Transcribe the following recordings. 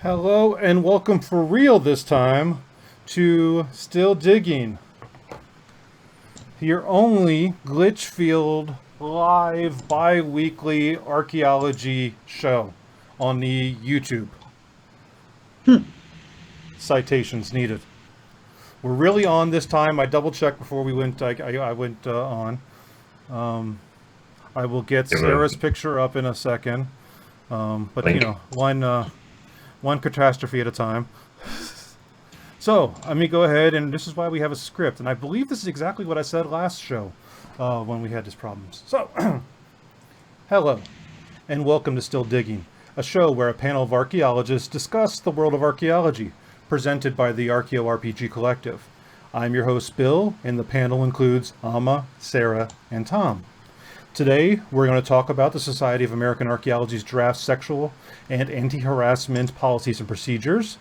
Hello and welcome for real this time to Still Digging, your only glitch-filled live bi-weekly archaeology show on the YouTube. Citations needed. We're really on this time. I double-checked before we went. I went on. I will get Sarah's picture up in a second, but you know, one catastrophe at a time. So, let me go ahead, and this is why we have a script. And I believe this is exactly what I said last show when we had these problems. So, hello, and welcome to Still Digging, a show where a panel of archaeologists discuss the world of archaeology, presented by the Archeo-RPG Collective. I'm your host, Bill, and the panel includes Amma, Sarah, and Tom. Today, we're going to talk about the Society of American Archaeology's draft sexual and anti-harassment policies and procedures,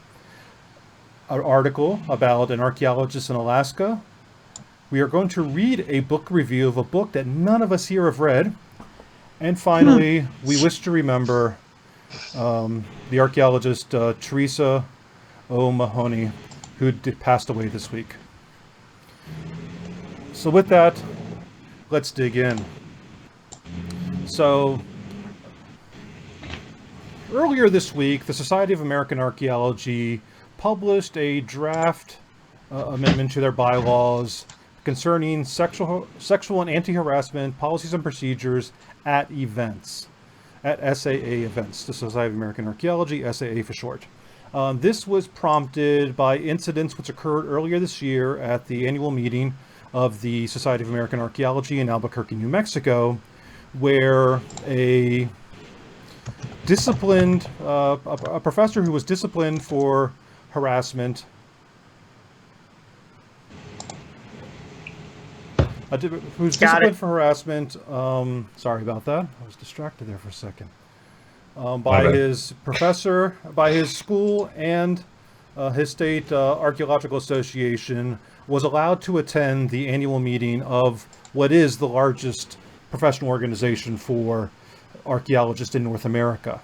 an article about an archaeologist in Alaska. We are going to read a book review of a book that none of us here have read. And finally, we wish to remember the archaeologist Teresa O'Mahony, who passed away this week. So with that, let's dig in. So, earlier this week, the Society of American Archaeology published a draft amendment to their bylaws concerning sexual and anti-harassment policies and procedures at events, at SAA events, the Society of American Archaeology, SAA for short. This was prompted by incidents which occurred earlier this year at the annual meeting of the Society of American Archaeology in Albuquerque, New Mexico, where a disciplined, a professor who was disciplined for harassment, sorry about that, I was distracted there for a second, by his professor, by his school, and his state archaeological association, was allowed to attend the annual meeting of what is the largest professional organization for archaeologists in North America.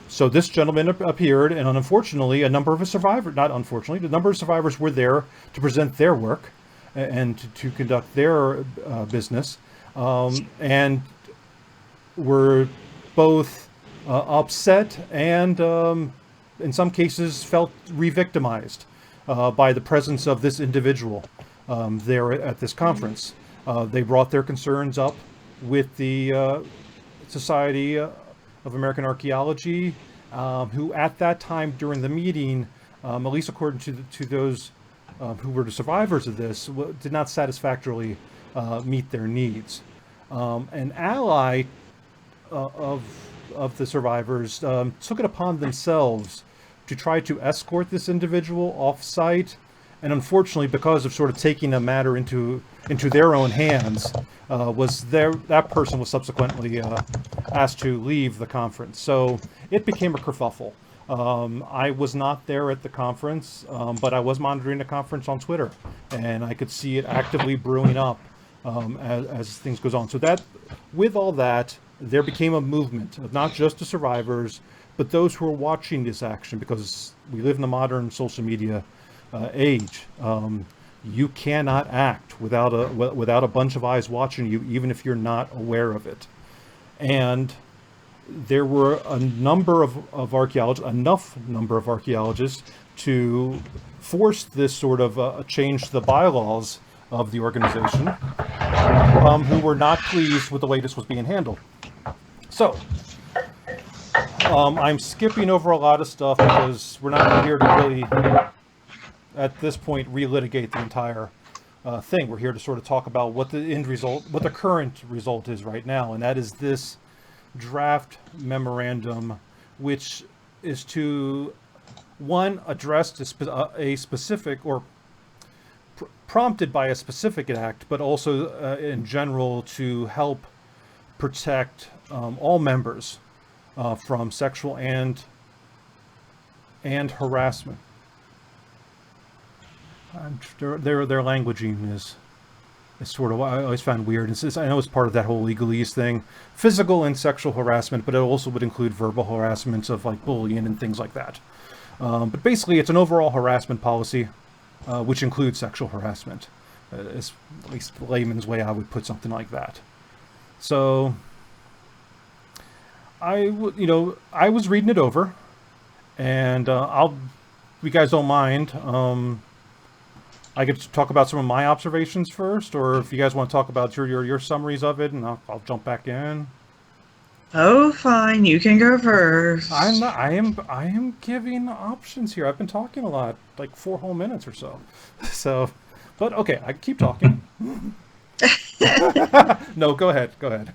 So this gentleman appeared, and unfortunately, a number of survivors, not unfortunately, the number of survivors were there to present their work and to conduct their business, and were both upset and in some cases felt re-victimized by the presence of this individual there at this conference. They brought their concerns up with the Society of American Archaeology, who at that time during the meeting, at least according to those who were the survivors of this, did not satisfactorily meet their needs. An ally of the survivors took it upon themselves to try to escort this individual off-site, and unfortunately, because of sort of taking the matter into their own hands, that person was subsequently asked to leave the conference. So it became a kerfuffle. I was not there at the conference, but I was monitoring the conference on Twitter, and I could see it actively brewing up as things goes on. So that, with all that, there became a movement of not just the survivors, but those who are watching this action, because we live in the modern social media age. You cannot act without a bunch of eyes watching you, even if you're not aware of it. And there were a number of archaeologists, enough number of archaeologists, to force this sort of change to the bylaws of the organization, who were not pleased with the way this was being handled. So, I'm skipping over a lot of stuff because we're not here to really, at this point, relitigate the entire thing. We're here to sort of talk about what the end result, what the current result is right now, and that is this draft memorandum, which is to one addressed a specific or prompted by a specific act, but also in general to help protect all members from sexual and harassment. Their languaging is sort of, I always found weird. I know it's part of that whole legalese thing, physical and sexual harassment, but it also would include verbal harassment of like bullying and things like that. But basically, it's an overall harassment policy, which includes sexual harassment. Is at least the layman's way I would put something like that. So, I was reading it over, and if you guys don't mind, I could talk about some of my observations first, or if you guys want to talk about your summaries of it, and I'll jump back in. Oh, fine. You can go first. I am giving options here. I've been talking a lot, like 4 whole minutes or so. So, but okay, I keep talking. No, go ahead. Go ahead.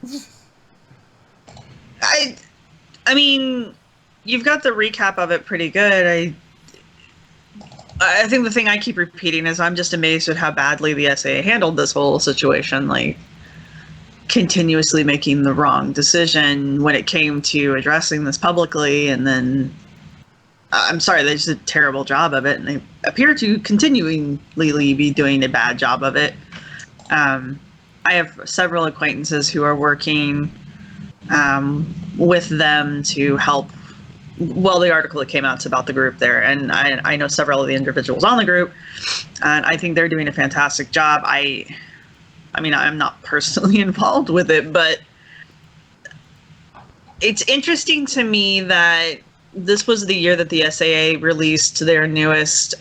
I mean, you've got the recap of it pretty good. I think the thing I keep repeating is I'm just amazed at how badly the SAA handled this whole situation, like continuously making the wrong decision when it came to addressing this publicly, and then I'm sorry, they just did a terrible job of it, and they appear to continually be doing a bad job of it. I have several acquaintances who are working with them to help. Well, the article that came out is about the group there, and I know several of the individuals on the group, and I think they're doing a fantastic job. I mean, I'm not personally involved with it, but it's interesting to me that this was the year that the SAA released their newest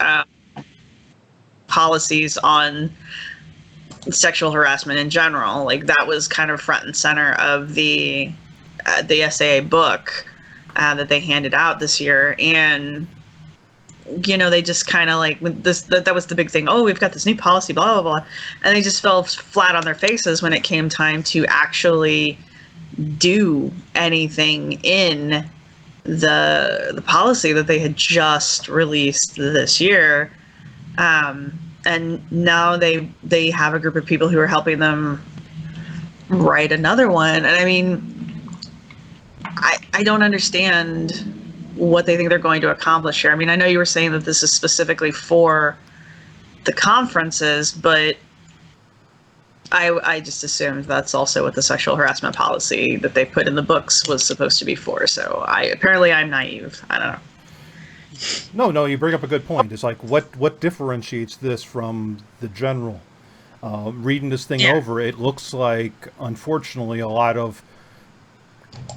policies on sexual harassment in general. Like, that was kind of front and center of the SAA book that they handed out this year, and they just kind of like that was the big thing. Oh, we've got this new policy, blah blah blah, and they just fell flat on their faces when it came time to actually do anything in the policy that they had just released this year. And now they have a group of people who are helping them write another one, and I mean, I don't understand what they think they're going to accomplish here. I mean, I know you were saying that this is specifically for the conferences, but I just assumed that's also what the sexual harassment policy that they put in the books was supposed to be for. So apparently I'm naive. I don't know. No, you bring up a good point. It's like, what differentiates this from the general? Reading this thing over, it looks like, unfortunately, a lot of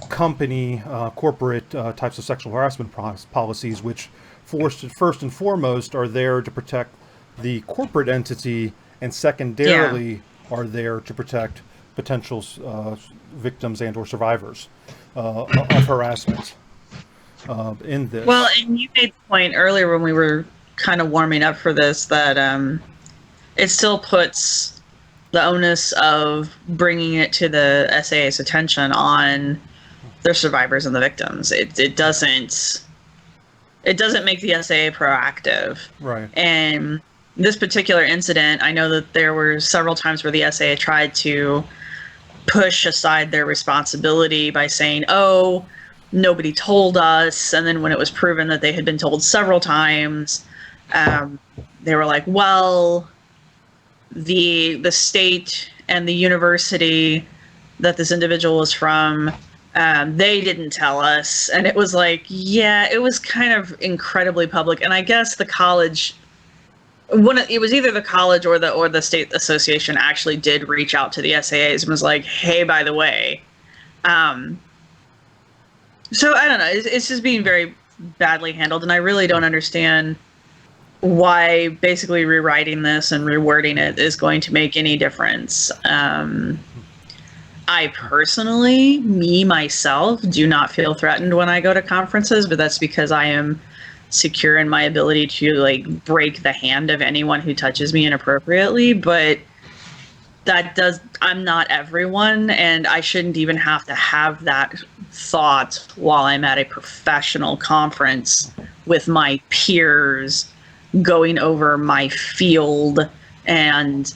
corporate types of sexual harassment policies, which first and foremost are there to protect the corporate entity, and secondarily are there to protect potential victims and or survivors of harassment in this. Well, and you made the point earlier when we were kind of warming up for this that it still puts the onus of bringing it to the SAA's attention on their survivors and the victims. It doesn't make the SAA proactive. Right. And this particular incident, I know that there were several times where the SAA tried to push aside their responsibility by saying, oh, nobody told us. And then when it was proven that they had been told several times, they were like, well, the state and the university that this individual was from, they didn't tell us. And it was like, yeah, it was kind of incredibly public. And I guess the college, it was either the college or the state association actually did reach out to the SAAs and was like, hey, by the way. So I don't know, it's just being very badly handled. And I really don't understand why basically rewriting this and rewording it is going to make any difference. I personally, myself, do not feel threatened when I go to conferences, but that's because I am secure in my ability to like break the hand of anyone who touches me inappropriately. But I'm not everyone, and I shouldn't even have to have that thought while I'm at a professional conference with my peers, going over my field and,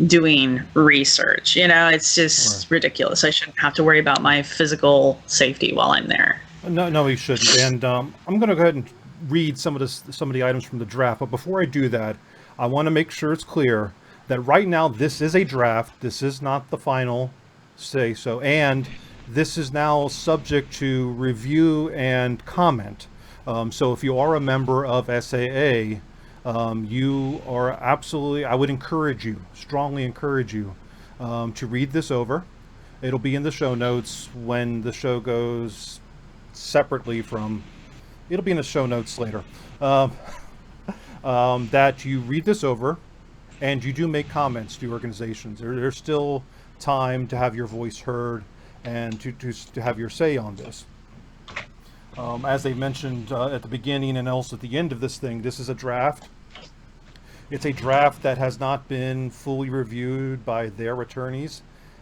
doing research. It's just ridiculous. I shouldn't have to worry about my physical safety while I'm there. No, he shouldn't. And I'm going to go ahead and read some of the items from the draft. But before I do that, I want to make sure it's clear that right now this is a draft. This is not the final say so. And this is now subject to review and comment. So if you are a member of SAA, you are absolutely, I would strongly encourage you to read this over. It'll be in the show notes when the show goes separately from, it'll be in the show notes later, that you read this over and you do make comments to organizations. There's still time to have your voice heard and to have your say on this. As they mentioned at the beginning and also at the end of this thing, this is a draft. It's a draft that has not been fully reviewed by their attorneys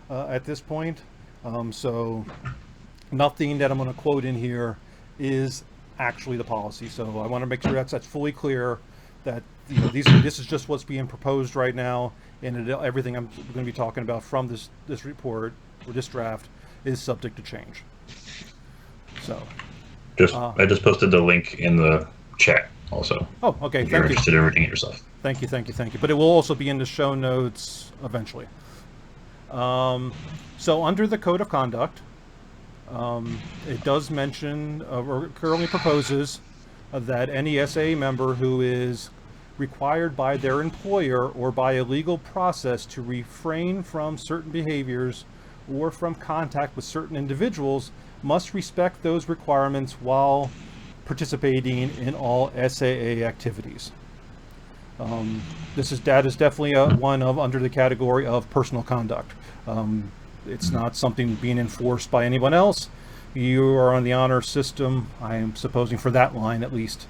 at this point. So nothing that I'm going to quote in here is actually the policy. So I want to make sure that's fully clear that this is just what's being proposed right now, and everything I'm going to be talking about from this report or this draft is subject to change. So I just posted the link in the chat also. Oh, okay. If you're interested in reading it yourself. Thank you. But it will also be in the show notes eventually. So under the Code of Conduct, it does mention or currently proposes that any SAA member who is required by their employer or by a legal process to refrain from certain behaviors or from contact with certain individuals must respect those requirements while participating in all SAA activities. That is definitely one of under the category of personal conduct. It's not something being enforced by anyone else. You are on the honor system, I am supposing, for that line at least,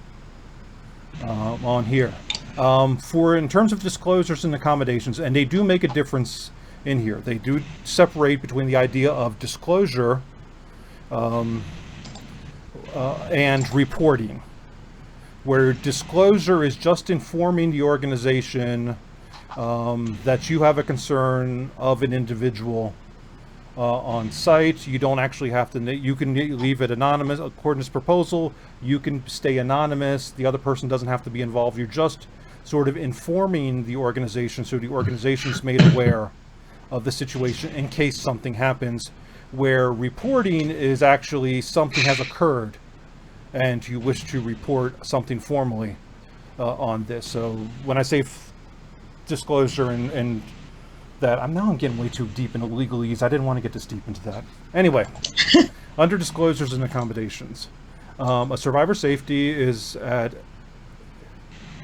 on here. In terms of disclosures and accommodations, and they do make a difference in here. They do separate between the idea of disclosure and reporting, where disclosure is just informing the organization that you have a concern of an individual on site. You don't actually have to, you can leave it anonymous. According to this proposal, you can stay anonymous. The other person doesn't have to be involved. You're just sort of informing the organization so the organization's made aware of the situation in case something happens, where reporting is actually something has occurred and you wish to report something formally on this. So when I say disclosure and that, I'm getting way too deep into legalese. I didn't want to get this deep into that. Anyway, under disclosures and accommodations, a survivor safety is at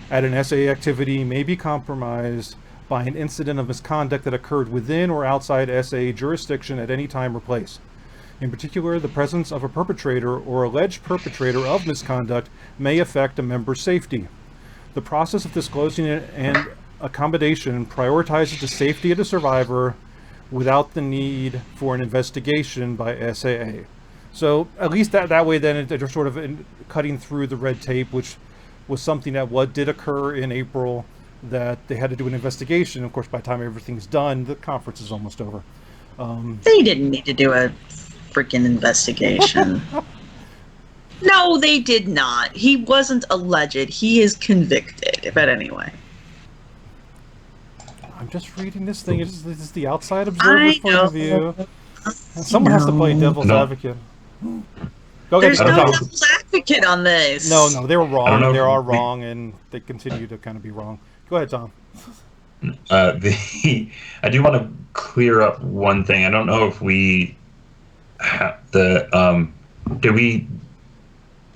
an SAA activity may be compromised by an incident of misconduct that occurred within or outside SAA jurisdiction at any time or place. In particular, the presence of a perpetrator or alleged perpetrator of misconduct may affect a member's safety. The process of disclosing and accommodation prioritizes the safety of the survivor without the need for an investigation by SAA. So at least that way then they're sort of cutting through the red tape, which was something that did occur in April, that they had to do an investigation. Of course, by the time everything's done, the conference is almost over. They didn't need to do a freaking investigation. No, they did not. He wasn't alleged. He is convicted. But anyway. I'm just reading this thing. This is the outside observer's point of view. Someone has to play devil's advocate. Go ahead. There's no devil's advocate on this. No, they were wrong. They are wrong, and they continue to kind of be wrong. Go ahead, Tom. I do want to clear up one thing. I don't know if we have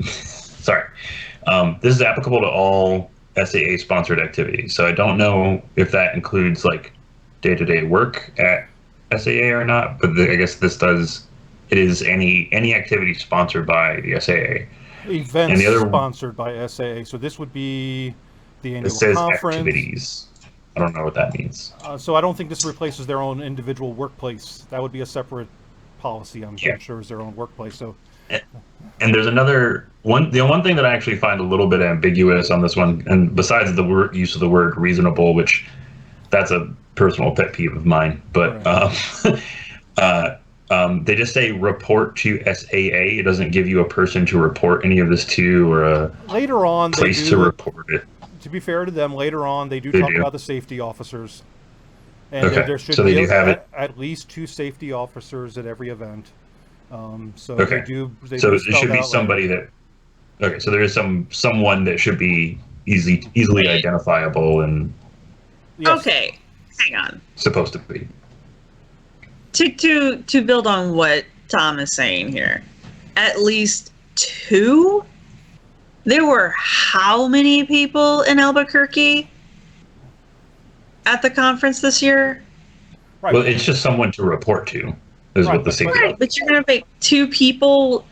sorry. This is applicable to all SAA sponsored activities. So I don't know if that includes like day-to-day work at SAA or not, but I guess this does. It is any activity sponsored by the SAA. Events and the other sponsored by SAA. So this would be the annual conference. Activities. I don't know what that means. So I don't think this replaces their own individual workplace. That would be a separate policy. I'm sure is their own workplace. So And there's another one. The one thing that I actually find a little bit ambiguous on this one, and besides the word use of the word reasonable, which that's a personal pet peeve of mine, but Right. they just say report to SAA. It doesn't give you a person to report any of this to or a Later on, they place to do. report it. To be fair to them, later on they do They talk do. about the safety officers, and Okay, there should so they be do have it. at least 2 safety officers at every event. So Okay, they so do it spell should that be out later. somebody that. Okay, so there is someone that should be easily identifiable and Yes. Okay, hang on. supposed to be. To build on what Tom is saying here, at least 2. There were how many people in Albuquerque at the conference this year? Right. Well, it's just someone to report to, is Right, what the safety. Right, but you're gonna make 2 people.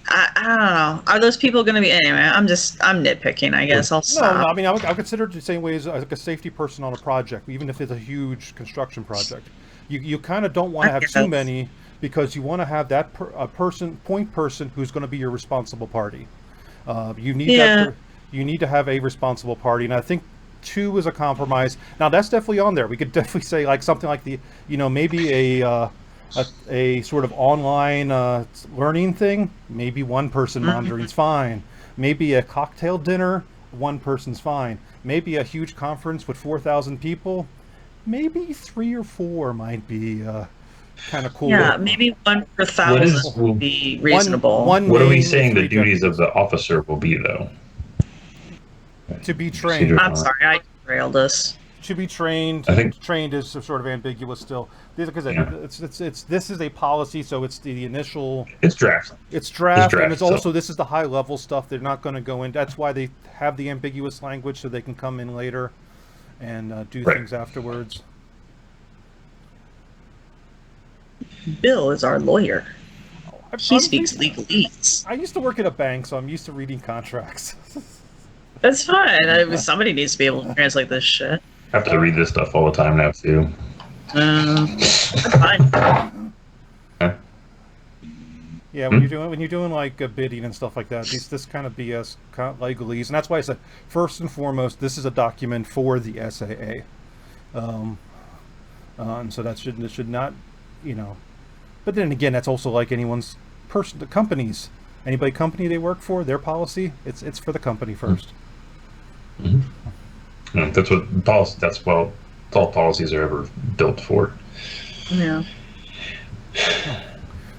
I don't know. Are those people gonna be anyway? I'm nitpicking. I guess I'll No, stop. I mean, I would consider it the same way as like a safety person on a project, even if it's a huge construction project. You kind of don't want to have too many because you want to have that point person who's going to be your responsible party. You need Yeah. you need to have a responsible party, and I think 2 is a compromise. Now that's definitely on there. We could definitely say like something like maybe a sort of online learning thing. Maybe one person monitoring's fine. Maybe a cocktail dinner, one person's fine. Maybe a huge conference with 4,000 people. Maybe 3 or 4 might be kind of cool. Yeah, maybe 1 per 1,000 would be reasonable. One What are we main with saying the 3 duties deputies. of the officer will be, though? To be Procedure trained. I'm sorry, I derailed us. To be trained. I think- Trained is sort of ambiguous still. Like I said, Yeah. it's this is a policy, so it's the initial. It's draft. It's draft, and draft, it's so- also this is the high level stuff. They're not going to go in. That's why they have the ambiguous language, so they can come in later and do Right. things afterwards. Bill is our lawyer. He I'm speaks used- legalese. I used to work at a bank, so I'm used to reading contracts. That's fine. Somebody needs to be able to translate this shit. I have to read this stuff all the time now too. That's fine. Okay. Yeah, when you're doing like bidding and stuff like that, this kind of BS legalese, and that's why I said first and foremost, this is a document for the SAA, and so that should not, But then again, that's also like anyone's the companies, company they work for, their policy, it's for the company first. Mm-hmm. Yeah, that's what policy. That's what all policies are ever built for. Yeah.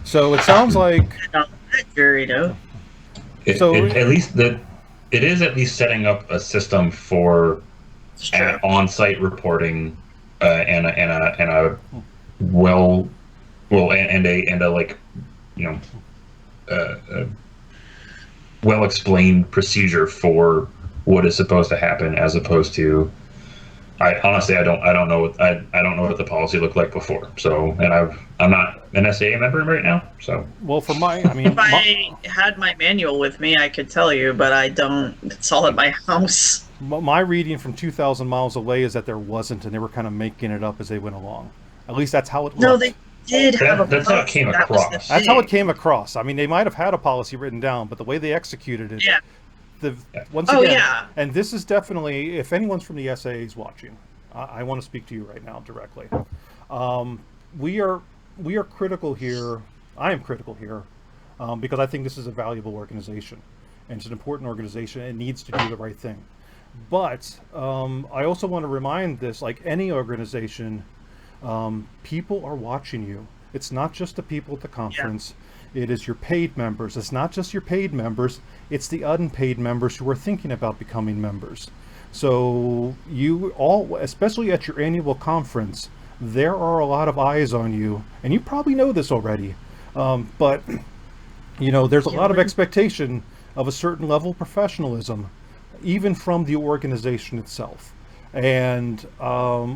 So it sounds like Burrito. At least that it is at least setting up a system for on-site reporting and a well and a like well explained procedure for what is supposed to happen, as opposed to I honestly I don't know what the policy looked like before. So, and I'm not an SAA member right now. So, well, for if I had my manual with me, I could tell you, but I don't. It's all at my house. My reading from 2,000 miles away is that there wasn't, and they were kind of making it up as they went along. At least that's how it looked. No, they did have a that's how it came across. That's how it came across. I mean, they might have had a policy written down, but the way they executed it. Yeah. Once again, yeah. And this is definitely, if anyone's from the SAA is watching, I want to speak to you right now directly. We are critical here. I am critical here because I think this is a valuable organization, and it's an important organization. It needs to do the right thing. But I also want to remind this, like any organization, people are watching you. It's not just the people at the conference. Yeah. It is your paid members. It's not just your paid members. It's the unpaid members who are thinking about becoming members. So you all, especially at your annual conference, there are a lot of eyes on you, and you probably know this already. But there's a lot of expectation of a certain level of professionalism, even from the organization itself. And for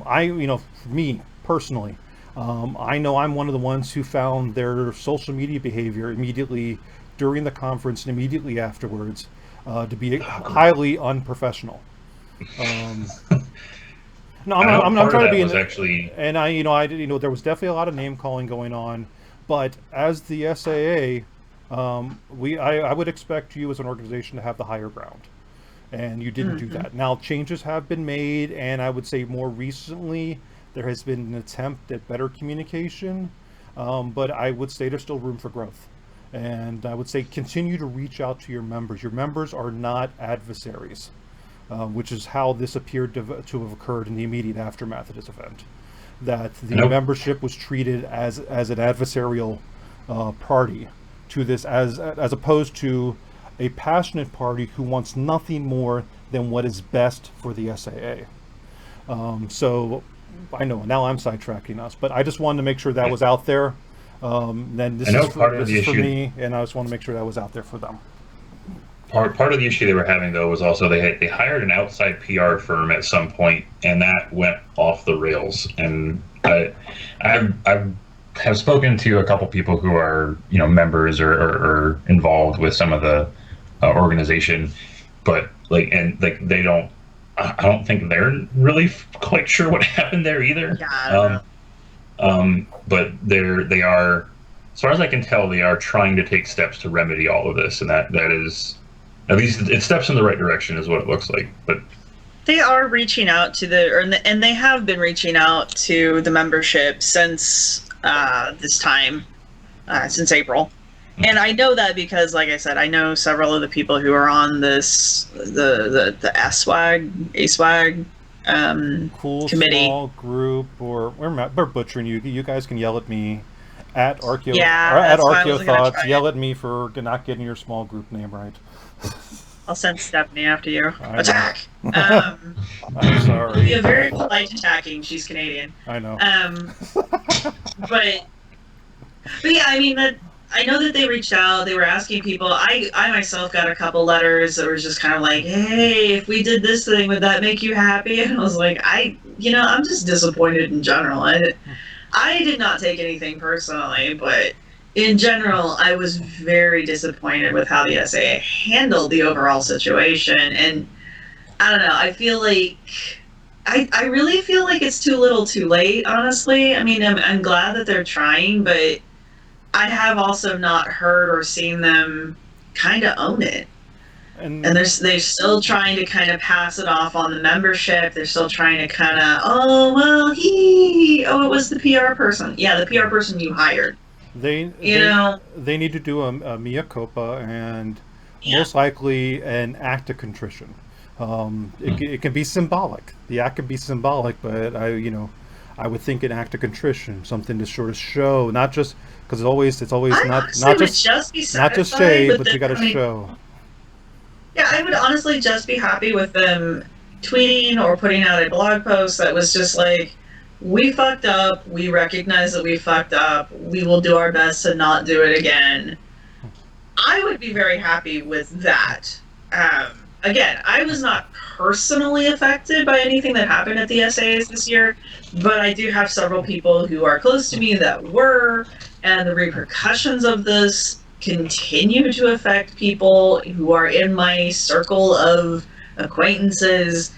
me personally, I know I'm one of the ones who found their social media behavior immediately during the conference and immediately afterwards to be highly unprofessional. No, I'm trying to be. Actually, and there was definitely a lot of name calling going on, but as the SAA, I would expect you as an organization to have the higher ground, and you didn't do that. Now changes have been made, and I would say more recently there has been an attempt at better communication, but I would say there's still room for growth. And I would say continue to reach out to your members. Your members are not adversaries, which is how this appeared to have occurred in the immediate aftermath of this event. That the membership was treated as an adversarial party to this, as opposed to a passionate party who wants nothing more than what is best for the SAA. So I know now I'm sidetracking us, but I just wanted to make sure that was out there. Then this is for me, and I just want to make sure that was out there for them. Part of the issue they were having, though, was also they hired an outside PR firm at some point, and that went off the rails. And I have spoken to a couple people who are members or involved with some of the organization, but they don't. I don't think they're really quite sure what happened there either. Yeah. But they are, as far as I can tell, they are trying to take steps to remedy all of this, and that is, at least it steps in the right direction, is what it looks like. But they are reaching out to and they have been reaching out to the membership since this time, since April. And I know that because, like I said, I know several of the people who are on this, the S1E8 cool committee. Small group, or we're butchering you. You guys can yell at me at Archeo, at Archeo Thoughts. Yell at me for not getting your small group name right. I'll send Stephanie after you. Attack! I'm sorry. It'll be a very polite attacking. She's Canadian. I know. But yeah, I mean that. I know that they reached out. They were asking people. I myself got a couple letters that were just kind of like, "Hey, if we did this thing, would that make you happy?" And I was like, I'm just disappointed in general. I did not take anything personally, but in general, I was very disappointed with how the SAA handled the overall situation. And I don't know. I feel like I really feel like it's too little, too late. Honestly, I mean, I'm glad that they're trying, but I have also not heard or seen them kind of own it. And they're still trying to kind of pass it off on the membership. They're still trying to kind of, it was the PR person. Yeah, the PR person you hired. They need to do a mea culpa and most likely an act of contrition. It can be symbolic. The act can be symbolic, but I would think an act of contrition, something to sort of show, not just because it's always not just say, but you got to show. Yeah, I would honestly just be happy with them tweeting or putting out a blog post that was just like, we fucked up, we recognize that we fucked up, we will do our best to not do it again. I would be very happy with that. Again, I was not personally affected by anything that happened at the SAs this year, but I do have several people who are close to me that were, and the repercussions of this continue to affect people who are in my circle of acquaintances.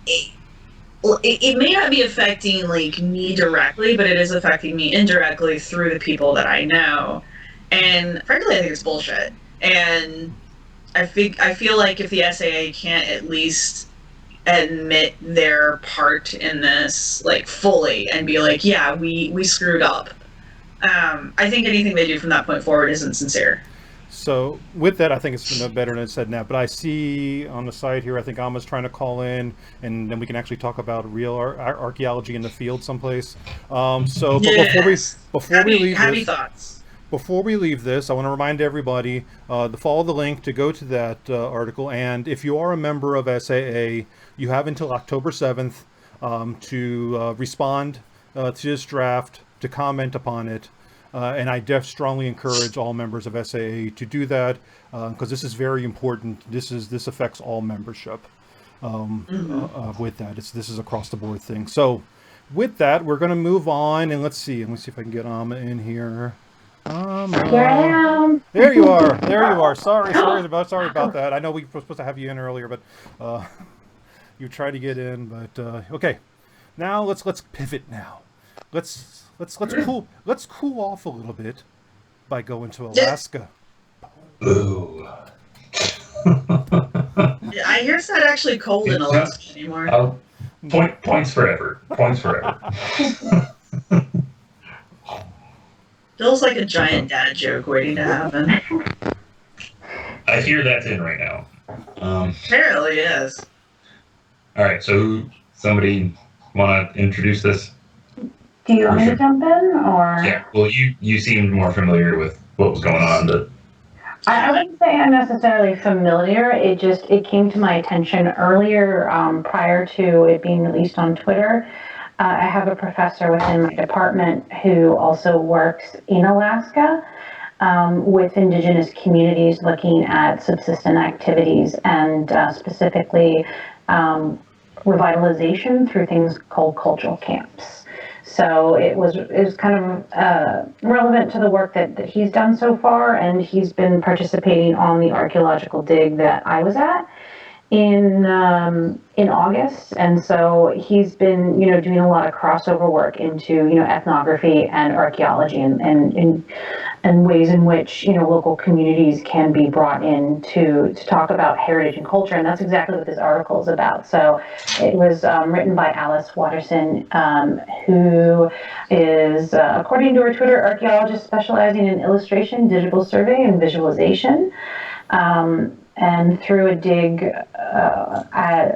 It may not be affecting me directly, but it is affecting me indirectly through the people that I know. And frankly, I think it's bullshit. And I feel like if the SAA can't at least admit their part in this fully and be like, yeah, we screwed up, I think anything they do from that point forward isn't sincere. So with that, I think it's no better than said now. But I see on the side here, I think Alma's trying to call in, and then we can actually talk about real archaeology in the field someplace. Before we leave this, I want to remind everybody to follow the link to go to that article. And if you are a member of SAA, you have until October 7th to respond to this draft, to comment upon it. And I strongly encourage all members of SAA to do that because this is very important. This affects all membership. With that, this is across the board thing. So with that, we're going to move on, and let's see if I can get Alma in here. Here I am. There you are. Sorry about that. I know we were supposed to have you in earlier, but you tried to get in. But okay, now let's pivot. Now let's cool off a little bit by going to Alaska. Ooh. Yeah, I hear it's not actually cold in Alaska anymore. Points forever. Points forever. Feels like a giant dad joke waiting to happen. I hear that's in right now. Apparently, yes. All right, so somebody want to introduce this? Do you want me to jump in, or? Yeah. Well, you seemed more familiar with what was going on. I wouldn't say I'm necessarily familiar. It came to my attention earlier, prior to it being released on Twitter. I have a professor within my department who also works in Alaska, with indigenous communities looking at subsistence activities and specifically revitalization through things called cultural camps. So it was kind of relevant to the work that he's done so far, and he's been participating on the archaeological dig that I was at in August, and so he's been doing a lot of crossover work into ethnography and archaeology and ways in which local communities can be brought in to talk about heritage and culture, and that's exactly what this article is about. So it was written by Alice Watterson, who is, according to her Twitter, archaeologist specializing in illustration, digital survey, and visualization. And through a dig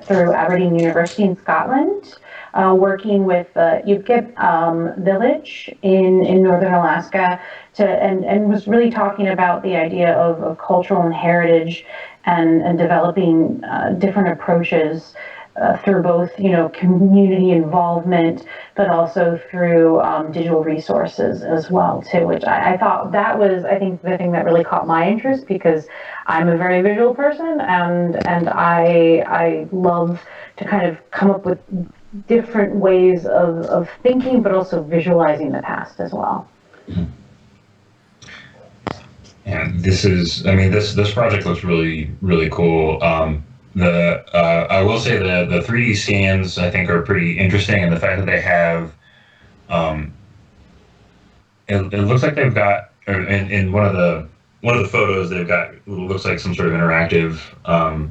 through Aberdeen University in Scotland, working with the Yup'ik village in northern Alaska, and was really talking about the idea of cultural and heritage and developing different approaches through both community involvement, but also through digital resources as well too, which I thought that was, I think, the thing that really caught my interest, because I'm a very visual person, and I love to kind of come up with different ways of thinking, but also visualizing the past as well. And this project looks really, really cool. I will say the 3D scans I think are pretty interesting, and the fact that they have, it looks like they've got, or in one of the photos they've got, it looks like some sort of interactive. I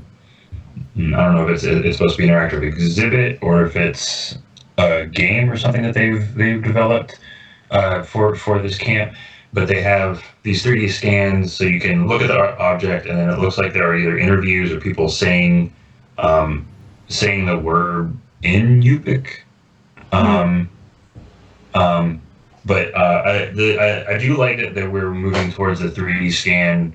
don't know if it's supposed to be an interactive exhibit or if it's a game or something that they've developed for this camp. But they have these 3D scans, so you can look at the object, and then it looks like there are either interviews or people saying the word in Yup'ik. But I do like that we're moving towards a 3D scan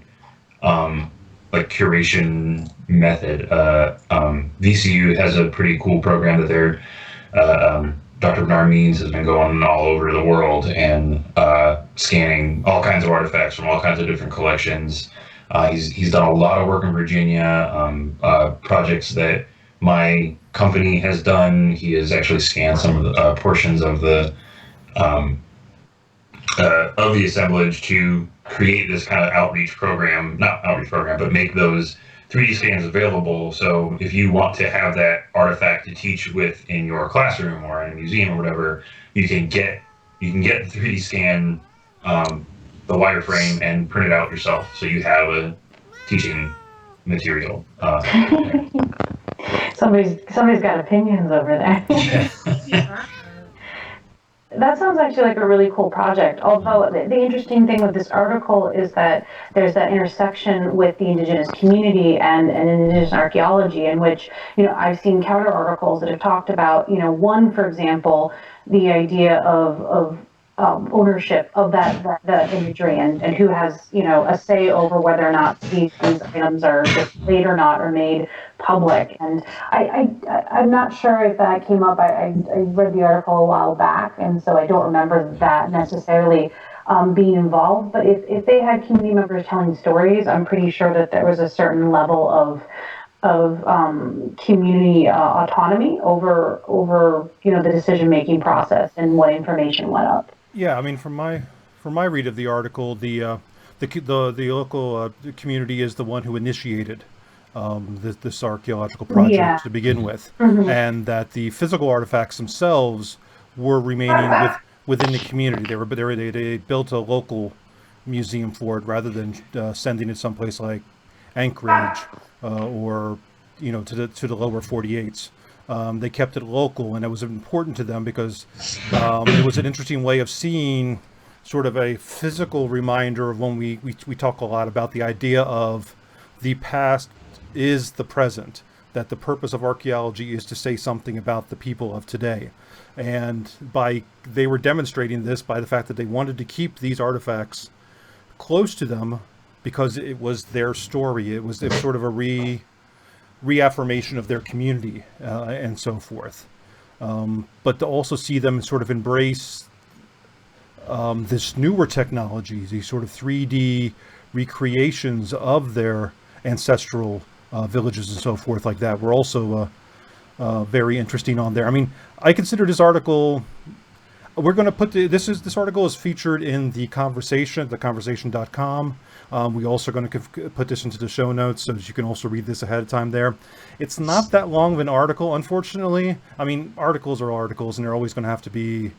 like curation method. VCU has a pretty cool program that they're Dr. Bernard Means has been going all over the world and scanning all kinds of artifacts from all kinds of different collections. He's done a lot of work in Virginia, projects that my company has done. He has actually scanned some of the portions of the assemblage to create this kind of not outreach program, but make those 3D scans available. So if you want to have that artifact to teach with in your classroom or in a museum or whatever, you can get the 3D scan, the wireframe, and print it out yourself. So you have a teaching material. Somebody's got opinions over there. Yeah. That sounds actually like a really cool project. Although the interesting thing with this article is that there's that intersection with the indigenous community and indigenous archaeology, in which, I've seen counter articles that have talked about, one, for example, the idea of ownership of that imagery and who has, a say over whether or not these items are displayed or not, or made public. And I'm not sure if that came up. I read the article a while back, and so I don't remember that necessarily being involved. But if they had community members telling stories, I'm pretty sure that there was a certain level of community autonomy over the decision making process and what information went up. Yeah, I mean, from my read of the article, the local community is the one who initiated this archaeological project to begin with, and that the physical artifacts themselves were remaining within the community. They built a local museum for it, rather than sending it someplace like Anchorage or to the lower 48s. They kept it local, and it was important to them because it was an interesting way of seeing sort of a physical reminder of when we talk a lot about the idea of the past is the present, that the purpose of archaeology is to say something about the people of today. And they were demonstrating this by the fact that they wanted to keep these artifacts close to them because it was their story. It was sort of a reaffirmation of their community and so forth. But to also see them sort of embrace this newer technology, these sort of 3D recreations of their ancestral villages and so forth like that, were also very interesting on there. I mean, I consider this article, we're going to put this article is featured in the conversation.com. We also going to put this into the show notes so that you can also read this ahead of time there. It's not that long of an article, unfortunately. I mean, articles are articles, and they're always going to have to be,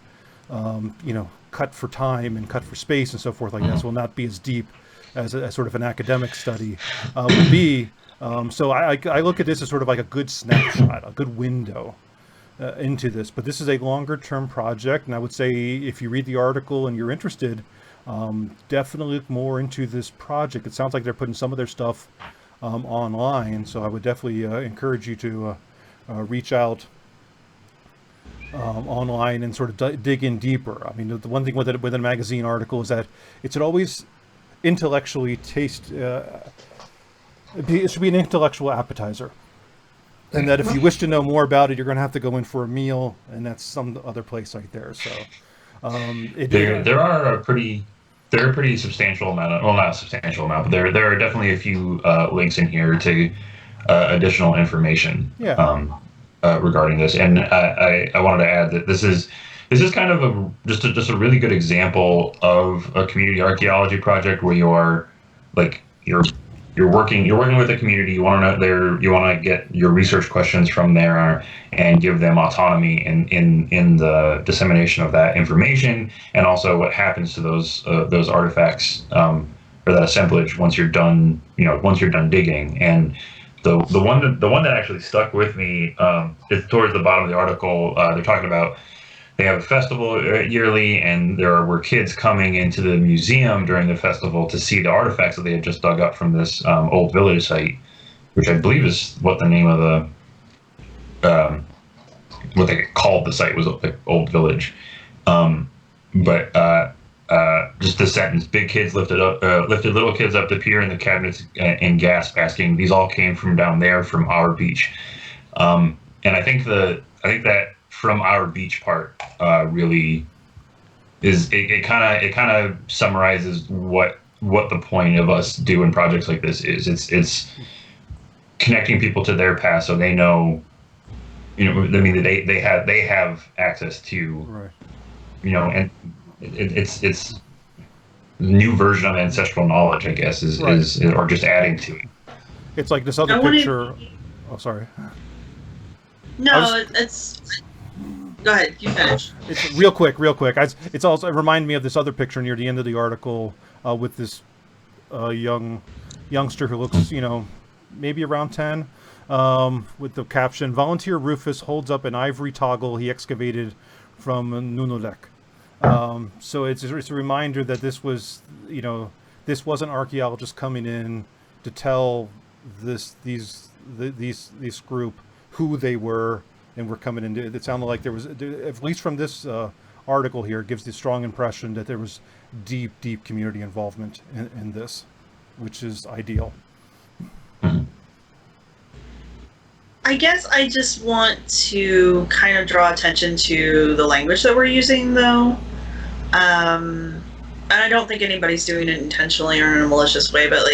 cut for time and cut for space and so forth like that. So it will not be as deep as sort of an academic study would be. So I look at this as sort of like a good snapshot, a good window into this. But this is a longer term project, and I would say if you read the article and you're interested, definitely look more into this project. It sounds like they're putting some of their stuff online, so I would definitely encourage you to reach out online and sort of dig in deeper. I mean, the one thing with a magazine article is that it should always intellectually it should be an intellectual appetizer, and that if you wish to know more about it, you're going to have to go in for a meal, and that's some other place right there. So there are a pretty substantial amount of, well, not substantial amount, but there are definitely a few links in here to additional information regarding this. And I wanted to add that this is kind of just a really good example of a community archaeology project where you're working with the community. You want to get your research questions from there and give them autonomy in the dissemination of that information, and also what happens to those artifacts or that assemblage once you're done digging. And the one that actually stuck with me is towards the bottom of the article. They're talking about they have a festival yearly, and there were kids coming into the museum during the festival to see the artifacts that they had just dug up from this old village site, which I believe is what the name of what they called the site was, the old village. But just this sentence: big kids lifted little kids up to peer in the cabinets and gasp, asking, "These all came from down there, from our beach." And I think that from our beach part really is it kind of summarizes what the point of us doing projects like this is. It's connecting people to their past so they know, I mean, they have access to, right. And it's a new version of ancestral knowledge, I guess, is or just adding to it. It's like this other picture. Oh, sorry. No, it's. Go ahead, you finish. It's real quick. It reminded me of this other picture near the end of the article with this youngster who looks, maybe around 10, with the caption, "Volunteer Rufus holds up an ivory toggle he excavated from Nunolek." So it's a reminder that this was, this wasn't archaeologists coming in to tell this group who they were. And we're coming in. It sounded like there was, at least from this article here, it gives the strong impression that there was deep community involvement in this, which is ideal. I guess I just want to kind of draw attention to the language that we're using, though. And I don't think anybody's doing it intentionally or in a malicious way, but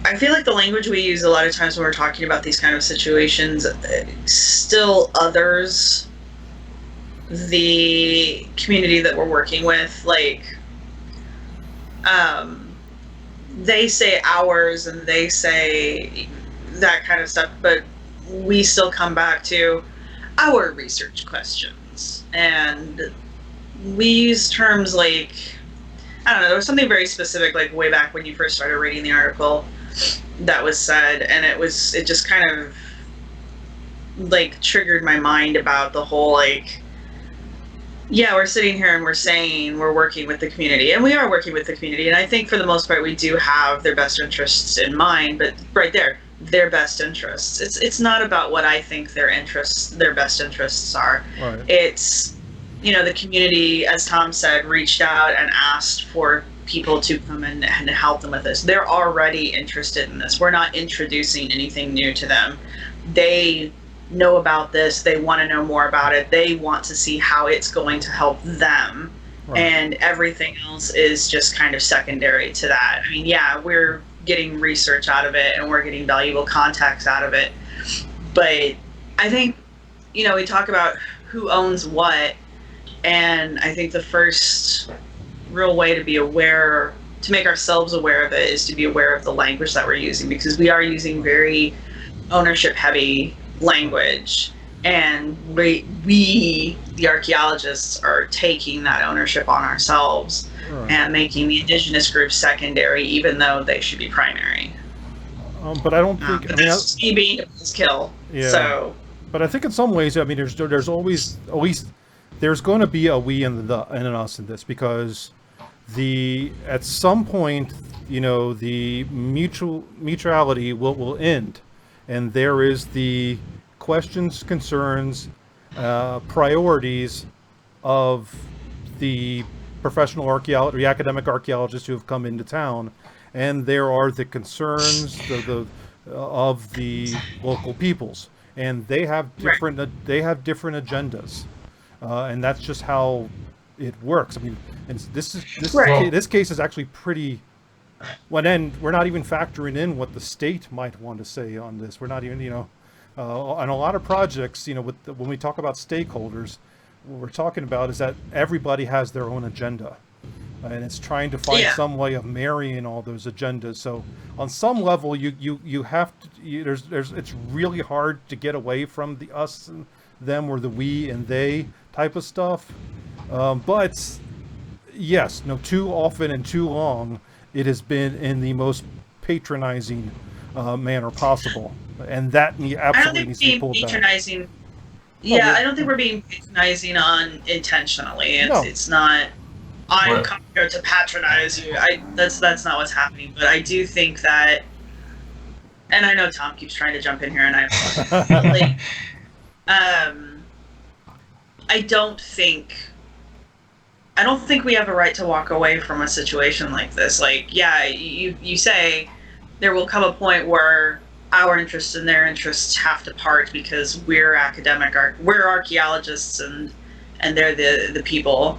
I feel like the language we use a lot of times when we're talking about these kind of situations still others the community that we're working with. They say ours and they say that kind of stuff, but we still come back to our research questions. And we use terms like, I don't know, there was something very specific, like way back when you first started reading the article, that was said, and it just kind of like triggered my mind about the whole, like, yeah, we're sitting here and we're saying we're working with the community, and we are working with the community, and I think for the most part we do have their best interests in mind, but right there, their best interests. It's not about what I think their best interests are. Right. It's, the community, as Tom said, reached out and asked for people to come in and help them with this. They're already interested in this. We're not introducing anything new to them. They know about this. They want to know more about it. They want to see how it's going to help them. Right. And everything else is just kind of secondary to that. I mean, yeah, we're getting research out of it and we're getting valuable contacts out of it. But I think, we talk about who owns what. And I think the first real way to be aware, to make ourselves aware of it, is to be aware of the language that we're using, because we are using very ownership heavy language, and we the archaeologists are taking that ownership on ourselves. Right. And making the indigenous groups secondary, even though they should be primary. But I don't think. That's me being a buzzkill. Yeah. So. But I think in some ways, there's always, at least there's going to be a we and an us in this, because at some point, the mutuality will end, and there is the questions, concerns, priorities of the professional archaeology, academic archaeologists who have come into town, and there are the concerns of the local peoples, and they have different agendas, and that's just how it works. I mean, and this case is actually pretty. Well, then we're not even factoring in what the state might want to say on this. We're not even, on a lot of projects, when we talk about stakeholders, what we're talking about is that everybody has their own agenda, and it's trying to find some way of marrying all those agendas. So on some level, you have to, it's really hard to get away from the us and them, or the we and they type of stuff. But yes, too often and too long, it has been in the most patronizing manner possible, and that absolutely needs to be pulled back. Yeah, I don't think we're being patronizing intentionally. It's not. I'm coming here to patronize you. That's not what's happening. But I do think that, and I know Tom keeps trying to jump in here, and I don't think we have a right to walk away from a situation like this. Like, yeah, you say there will come a point where our interests and their interests have to part, because we're we're archaeologists and they're the people.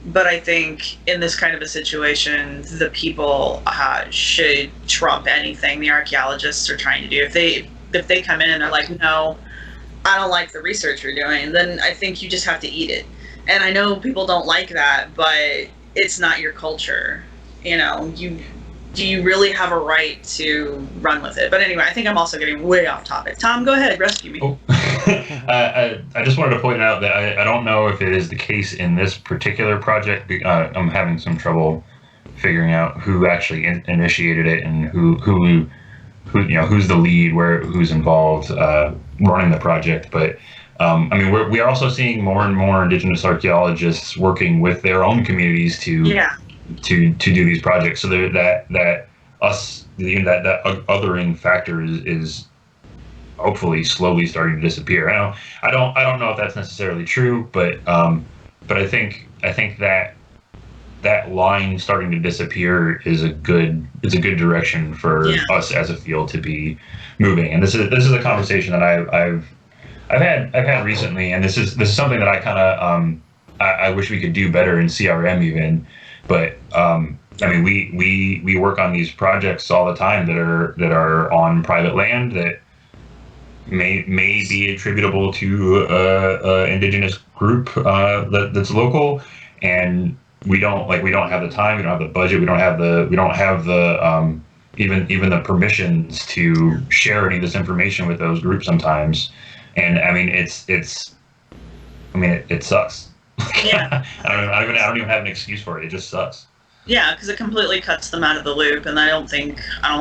But I think in this kind of a situation, the people should trump anything the archaeologists are trying to do. If they come in and they're like, no, I don't like the research you're doing, then I think you just have to eat it. And I know people don't like that, but it's not your culture. Do you really have a right to run with it? But anyway, I think I'm also getting way off topic. Tom, go ahead, rescue me. Oh. I just wanted to point out that I don't know if it is the case in this particular project. I'm having some trouble figuring out who actually initiated it and who's the lead, who's involved running the project. But we are also seeing more and more indigenous archaeologists working with their own communities to do these projects. So that othering factor is hopefully slowly starting to disappear. I don't know if that's necessarily true, but I think that line starting to disappear is a good direction for us as a field to be moving. And this is a conversation that I've had recently, and this is something that I kind of I wish we could do better in CRM even. But we work on these projects all the time that are on private land that may be attributable to a indigenous group that's local, and we don't have the time, we don't have the budget, we don't have the even the permissions to share any of this information with those groups sometimes. And it sucks. Yeah. I don't even have an excuse for it. It just sucks. Yeah, because it completely cuts them out of the loop, and I don't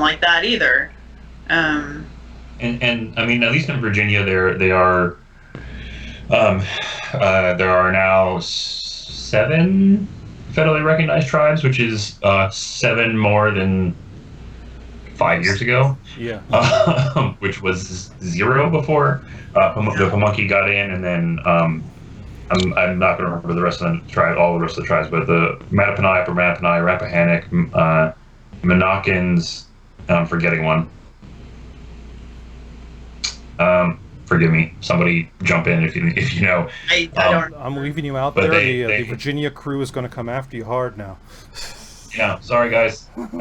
like that either. And I mean, at least in Virginia, there are now 7 federally recognized tribes, which is 7 more than 5 years ago. Yeah. Which was 0 before the Pamunkey got in, and then I'm not going to remember the rest of the tribe, all the rest of the tribes, but the Mattaponi, Upper Mattaponi, Rappahannock, Monacans, I'm forgetting one. Forgive me. Somebody jump in if you know. I don't. I'm leaving you out But there. they- The Virginia crew is going to come after you hard now. Yeah, sorry guys. I'm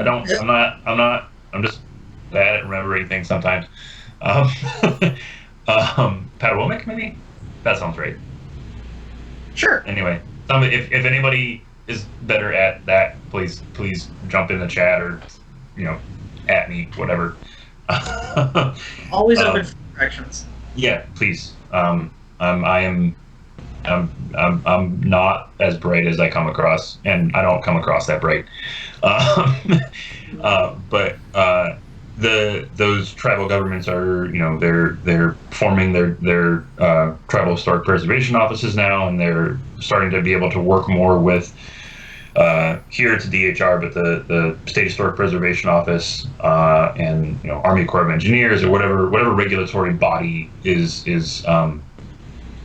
just bad at remembering things sometimes. Patawomic maybe? That sounds right. Sure. Anyway, if anybody is better at that, please jump in the chat or at me, whatever. Always open for corrections. Yeah, please. I'm not as bright as I come across, and I don't come across that bright. But those tribal governments are, they're forming their tribal historic preservation offices now, and they're starting to be able to work more with. Here it's DHR, but the State Historic Preservation Office and Army Corps of Engineers or whatever regulatory body is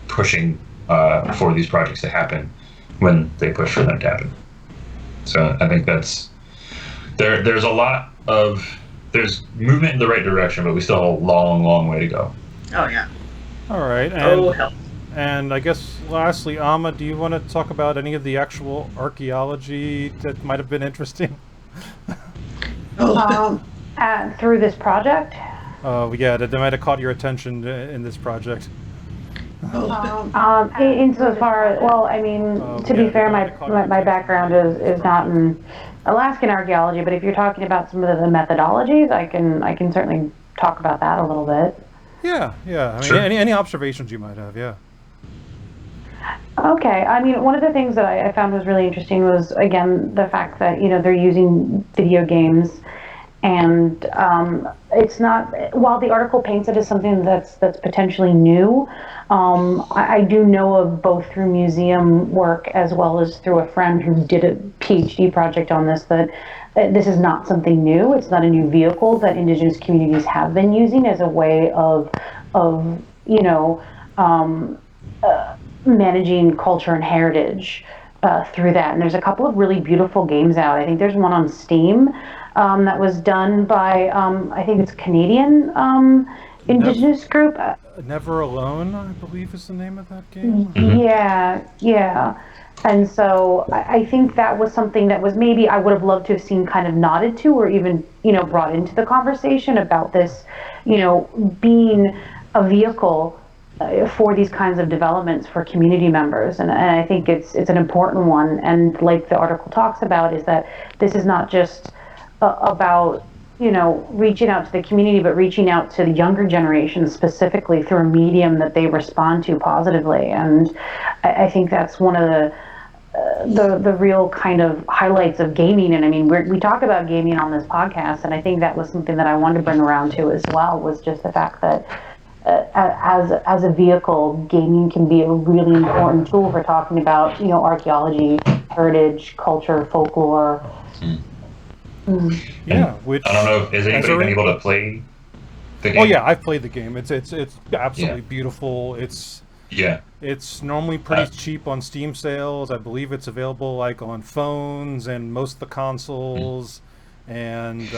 pushing for these projects to happen when they push for them to happen. So I think there's movement in the right direction, but we still have a long way to go. Oh yeah. All right. Hell. And I guess lastly, Amma, do you want to talk about any of the actual archaeology that might have been interesting? Through this project? Yeah, that might have caught your attention in this project. Insofar, well, I mean, to be fair, my background is not in Alaskan archaeology, but if you're talking about some of the methodologies, I can certainly talk about that a little bit. Yeah. I mean, Sure. any observations you might have, yeah. Okay, I mean, one of the things that I found was really interesting was, again, the fact that, they're using video games, and it's not, while the article paints it as something that's potentially new, I do know of both through museum work as well as through a friend who did a PhD project on this, that this is not something new. It's not a new vehicle that Indigenous communities have been using as a way of managing culture and heritage through that. And there's a couple of really beautiful games out. I think there's one on Steam that was done by, I think it's a Canadian Indigenous group. Never Alone, I believe is the name of that game. Yeah. And so I think that was something that was maybe I would have loved to have seen kind of nodded to, or even, brought into the conversation about this, being a vehicle for these kinds of developments for community members. And I think it's an important one. And like the article talks about, is that this is not just about, reaching out to the community, but reaching out to the younger generation specifically through a medium that they respond to positively. And I think that's one of the real kind of highlights of gaming. And I mean, we talk about gaming on this podcast, and I think that was something that I wanted to bring around to as well, was just the fact that as a vehicle, gaming can be a really important tool for talking about, archaeology, heritage, culture, folklore. Yeah, which I don't know, has anybody been able to play the game? Oh yeah, I've played the game. It's absolutely beautiful. It's normally pretty cheap on Steam sales. I believe it's available like on phones and most of the consoles, and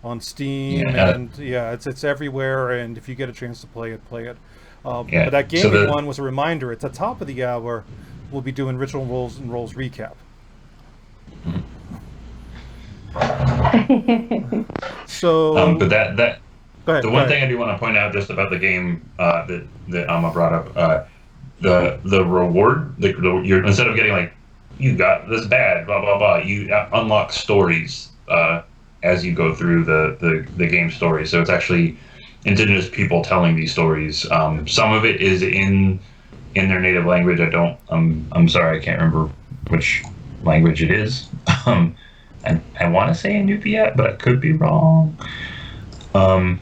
on Steam, and it's everywhere. And if you get a chance to play it, play it. But that gaming one was a reminder. At the top of the hour, we'll be doing Ritual Roles and Roles recap. So, but that go ahead, the one thing I do want to point out just about the game that Amma brought up, the reward, you're, instead of getting like, you got this bad, blah blah blah, you unlock stories as you go through the game story. So it's actually Indigenous people telling these stories. Some of it is in in their native language. I'm sorry, I can't remember which language it is. I want to say Inupiat, but I could be wrong. The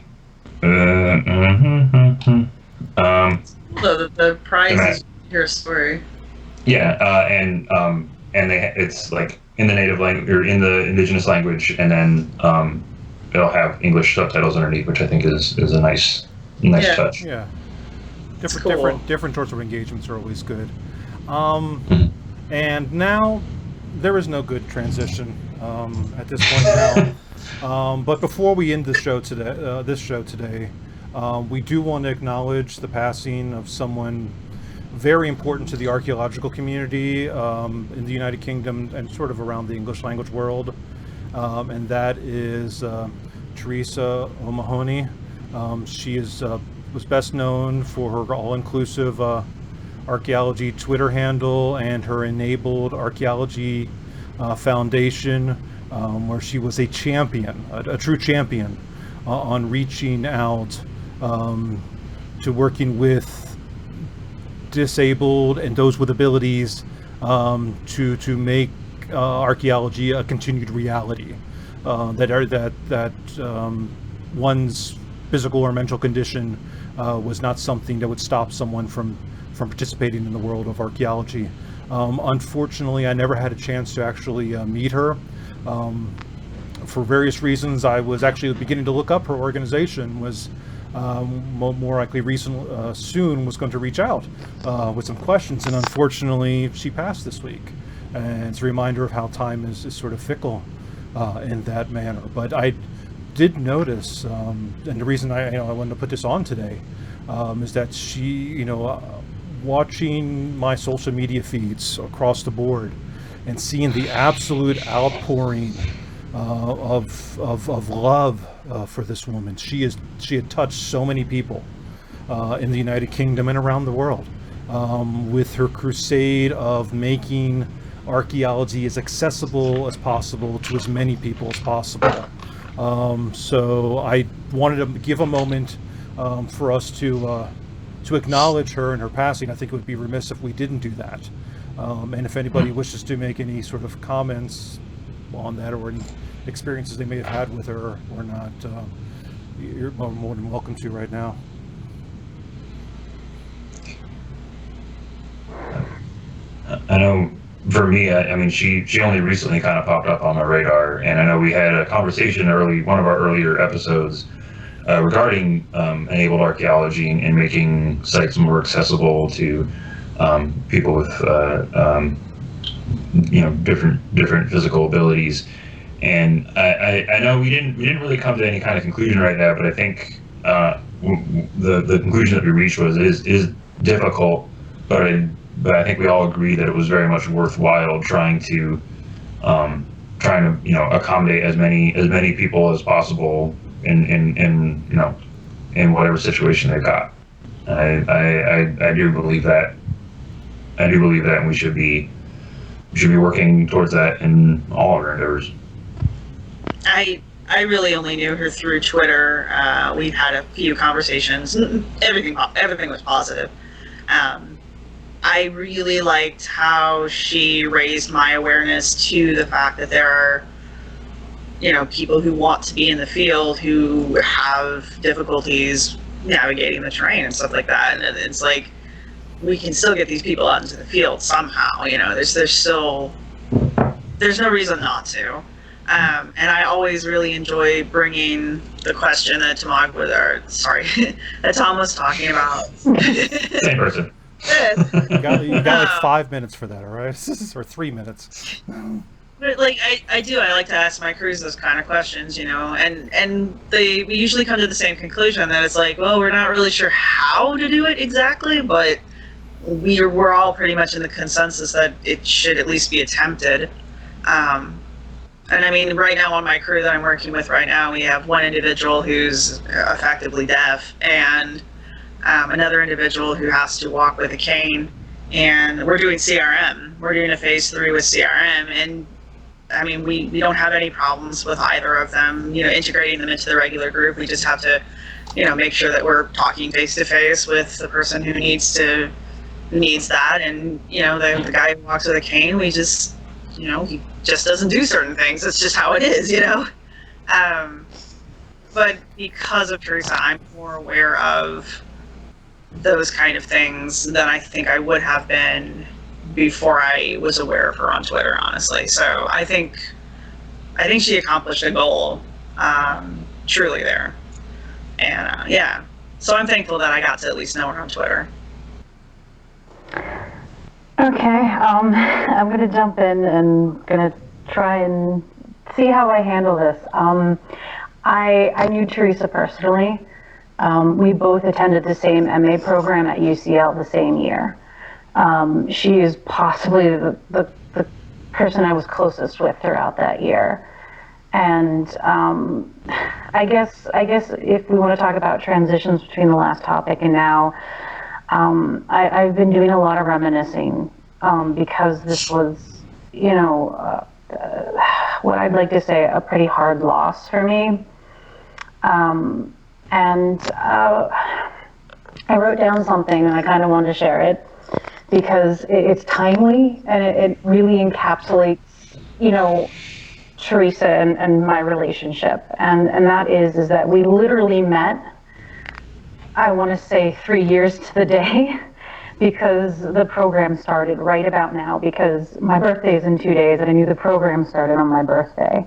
prize is your story. Yeah, and it's like in the native language or in the indigenous language, and then it'll have English subtitles underneath, which I think is a nice touch. Yeah. Cool. Different sorts of engagements are always good. Mhm. And now there is no good transition at this point now. But before we end the show today, we do want to acknowledge the passing of someone very important to the archaeological community in the United Kingdom and sort of around the English language world, and that is Teresa O'Mahony. She was best known for her all-inclusive archaeology Twitter handle and her enabled archaeology foundation, where she was a champion, a true champion on reaching out to working with disabled and those with abilities to make archaeology a continued reality. That one's physical or mental condition was not something that would stop someone from participating in the world of archaeology. Unfortunately, I never had a chance to actually meet her. For various reasons, I was actually beginning to look up her organization, was more likely soon was going to reach out with some questions, and unfortunately she passed this week, and it's a reminder of how time is sort of fickle in that manner. But I did notice, and the reason I wanted to put this on today is that she, watching my social media feeds across the board and seeing the absolute outpouring of love for this woman. She had touched so many people in the United Kingdom and around the world with her crusade of making archaeology as accessible as possible to as many people as possible. So I wanted to give a moment for us to acknowledge her and her passing. I think it would be remiss if we didn't do that. And if anybody wishes to make any sort of comments on that or any experiences they may have had with her or not, you're more than welcome to right now. I know for me, I mean, she only recently kind of popped up on my radar, and I know we had a conversation one of our earlier episodes regarding enabled archaeology and making sites more accessible to people with different physical abilities. And I know we didn't really come to any kind of conclusion right now, but I think the conclusion that we reached was it is difficult, but I think we all agree that it was very much worthwhile trying to accommodate as many people as possible in whatever situation they've got. I do believe that. I do believe that, and we should be working towards that in all of our endeavors. I really only knew her through Twitter. We've had a few conversations. Everything was positive. I really liked how she raised my awareness to the fact that there are, people who want to be in the field who have difficulties navigating the terrain and stuff like that. And it's like, we can still get these people out into the field somehow. There's no reason not to. And I always really enjoy bringing the question that Tom was talking about. Same person. You got like 5 minutes for that, all right? Or 3 minutes. But I like to ask my crews those kind of questions, and we usually come to the same conclusion that it's like, well, we're not really sure how to do it exactly, but we're all pretty much in the consensus that it should at least be attempted. And I mean, right now on my crew that I'm working with right now, we have one individual who's effectively deaf and another individual who has to walk with a cane. And we're doing CRM. We're doing a phase 3 with CRM. And I mean, we don't have any problems with either of them, integrating them into the regular group. We just have to, make sure that we're talking face to face with the person who needs to needs that, and the guy who walks with a cane, we just he just doesn't do certain things. It's just how it is. But because of Teresa, I'm more aware of those kind of things than I think I would have been before I was aware of her on Twitter, honestly. So I think she accomplished a goal, truly there. And yeah, so I'm thankful that I got to at least know her on Twitter. Okay, I'm gonna jump in and gonna try and see how I handle this. I knew Teresa personally. We both attended the same MA program at UCL the same year. She is possibly the person I was closest with throughout that year. And I guess if we want to talk about transitions between the last topic and now, I've been doing a lot of reminiscing because this was, what I'd like to say, a pretty hard loss for me. I wrote down something and I kind of wanted to share it because it's timely and it really encapsulates, Teresa and my relationship. And that is that we literally met, I want to say 3 years to the day, because the program started right about now, because my birthday is in 2 days and I knew the program started on my birthday.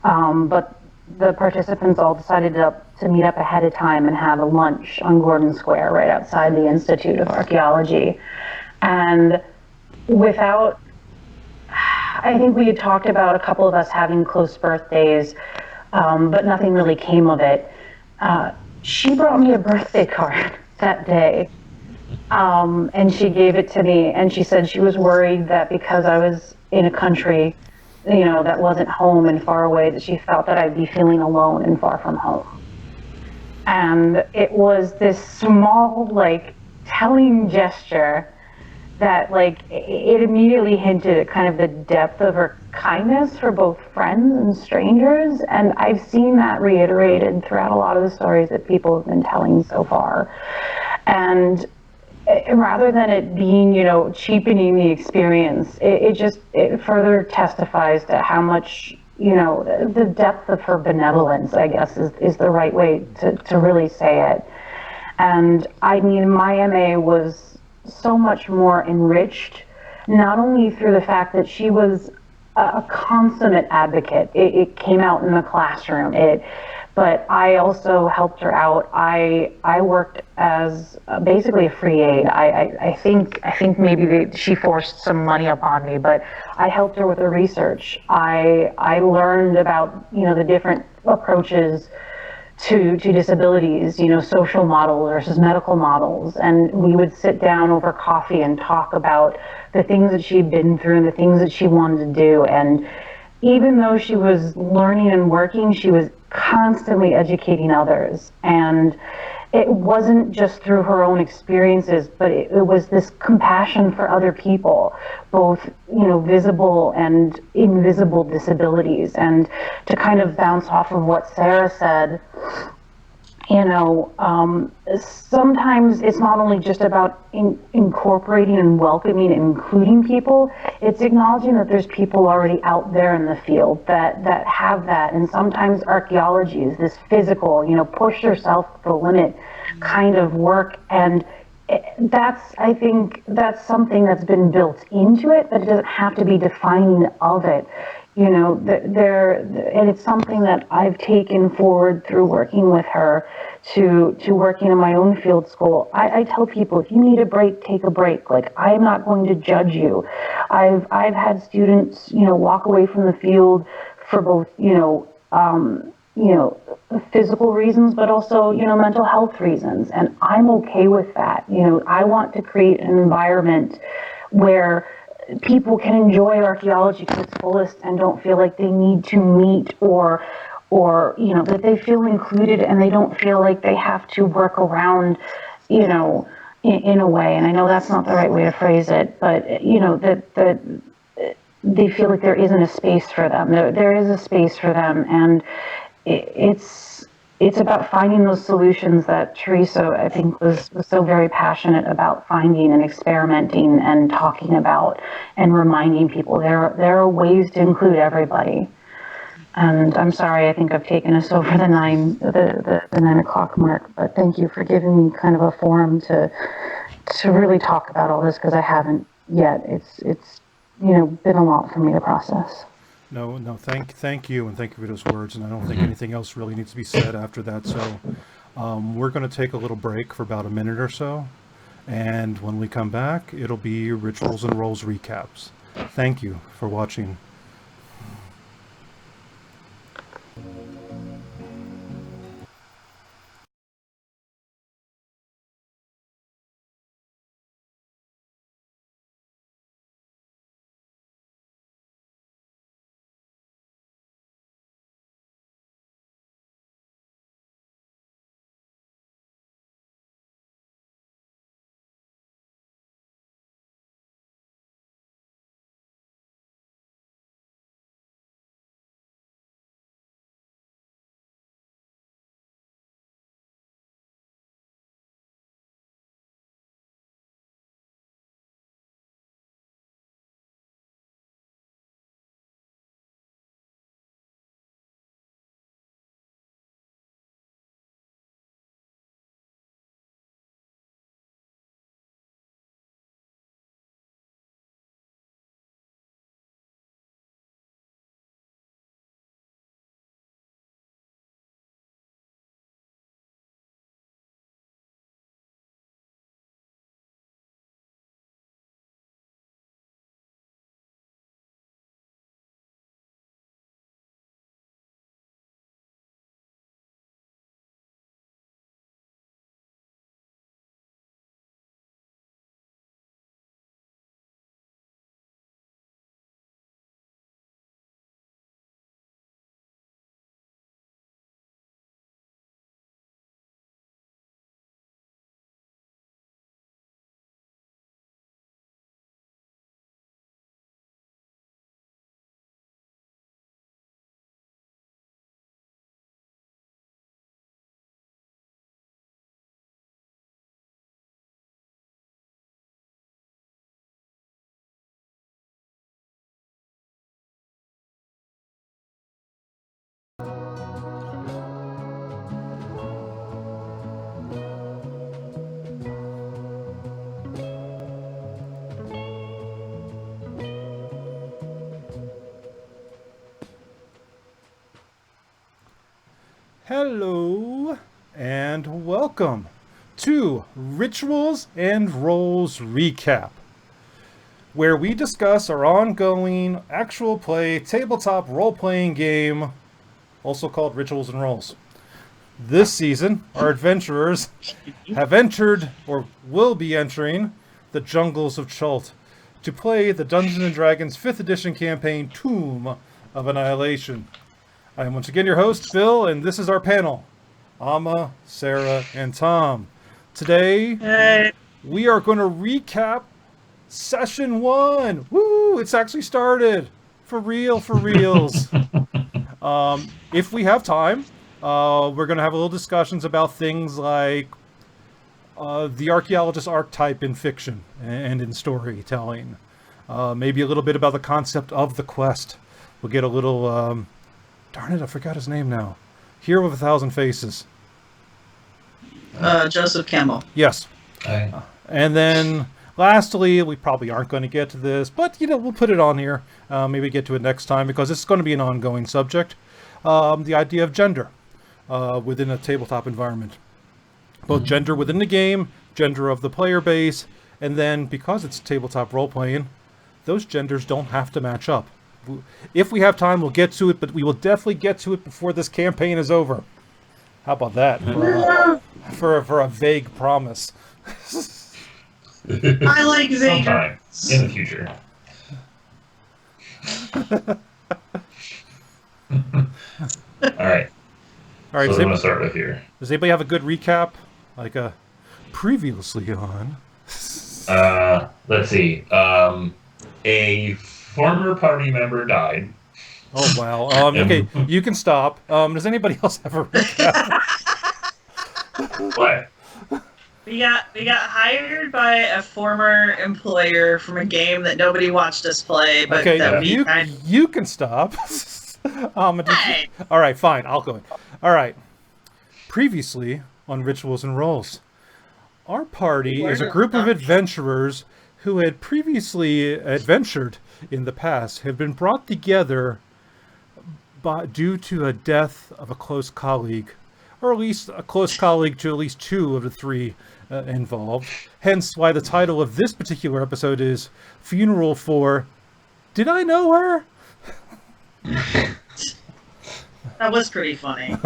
But the participants all decided to meet up ahead of time and have a lunch on Gordon Square right outside the Institute of Archaeology. And I think we had talked about a couple of us having close birthdays, but nothing really came of it. She brought me a birthday card that day, and she gave it to me, and she said she was worried that because I was in a country, that wasn't home and far away, that she felt that I'd be feeling alone and far from home. And it was this small, telling gesture that, it immediately hinted at kind of the depth of her kindness for both friends and strangers. And I've seen that reiterated throughout a lot of the stories that people have been telling so far. And rather than it being, cheapening the experience, it further testifies to how much, the depth of her benevolence, I guess, is the right way to really say it. And I mean, my MA was so much more enriched, not only through the fact that she was a consummate advocate. It came out in the classroom. But I also helped her out. I worked as basically a free aide. I think maybe she forced some money upon me, but I helped her with the research. I learned about the different approaches to disabilities, social models versus medical models, and we would sit down over coffee and talk about the things that she'd been through and the things that she wanted to do. And even though she was learning and working, she was constantly educating others. And it wasn't just through her own experiences, but it was this compassion for other people, both, visible and invisible disabilities. And to kind of bounce off of what Sarah said, sometimes it's not only just about incorporating and welcoming and including people, it's acknowledging that there's people already out there in the field that have that. And sometimes archaeology is this physical, push yourself to the limit kind of work. And I think that's something that's been built into it, but it doesn't have to be defining of it. And it's something that I've taken forward through working with her to working in my own field school. I tell people, if you need a break, take a break. I'm not going to judge you. I've had students, walk away from the field for both, physical reasons, but also, mental health reasons. And I'm okay with that. I want to create an environment where people can enjoy archaeology to its fullest and don't feel like they need to meet or that they feel included and they don't feel like they have to work around, in a way. And I know that's not the right way to phrase it, but, that they feel like there isn't a space for them. There is a space for them. And it's it's about finding those solutions that Teresa, I think, was so very passionate about finding and experimenting and talking about and reminding people there are ways to include everybody. And I'm sorry, I think I've taken us over the 9 o'clock mark, but thank you for giving me kind of a forum to really talk about all this, because I haven't yet. It's been a lot for me to process. No, thank you, and thank you for those words. And I don't think anything else really needs to be said after that. So we're going to take a little break for about a minute or so. And when we come back, it'll be Rituals and Roles recaps. Thank you for watching. Hello, and welcome to Rituals and Roles Recap, where we discuss our ongoing actual play tabletop role-playing game, also called Rituals and Roles. This season, our adventurers have entered, or will be entering, the jungles of Chult to play the Dungeons & Dragons 5th edition campaign, Tomb of Annihilation. I am once again your host, Bill, and this is our panel, Amma, Sarah, and Tom. Today, we are going to recap Session 1. Woo! It's actually started. For real, for reals. If we have time, we're going to have a little discussions about things like the archaeologist archetype in fiction and in storytelling. Maybe a little bit about the concept of the quest. We'll get a little... darn it, I forgot his name now. Hero with 1,000 Faces. Joseph Campbell. Yes. Hi. And then, lastly, we probably aren't going to get to this, but, we'll put it on here. Maybe get to it next time, because it's going to be an ongoing subject. The idea of gender within a tabletop environment. Both gender within the game, gender of the player base, and then, because it's tabletop role-playing, those genders don't have to match up. If we have time, we'll get to it, but we will definitely get to it before this campaign is over. How about that? For a vague promise. I like vague. Sometime in the future. All right. All right. So what do you want to start with here? Does anybody have a good recap? Like a previously on? Let's see. A former party member died. Oh wow. Okay, you can stop. Does anybody else have a recap? What? We got hired by a former employer from a game that nobody watched us play, but Okay, that we you can stop. Hey. All right, fine. I'll go. All right. Previously on Rituals and Rolls, our party is a group of adventurers who had previously adventured in the past, have been brought together due to a death of a close colleague, or at least a close colleague to at least two of the three involved. Hence why the title of this particular episode is Funeral for Did I Know Her? That was pretty funny.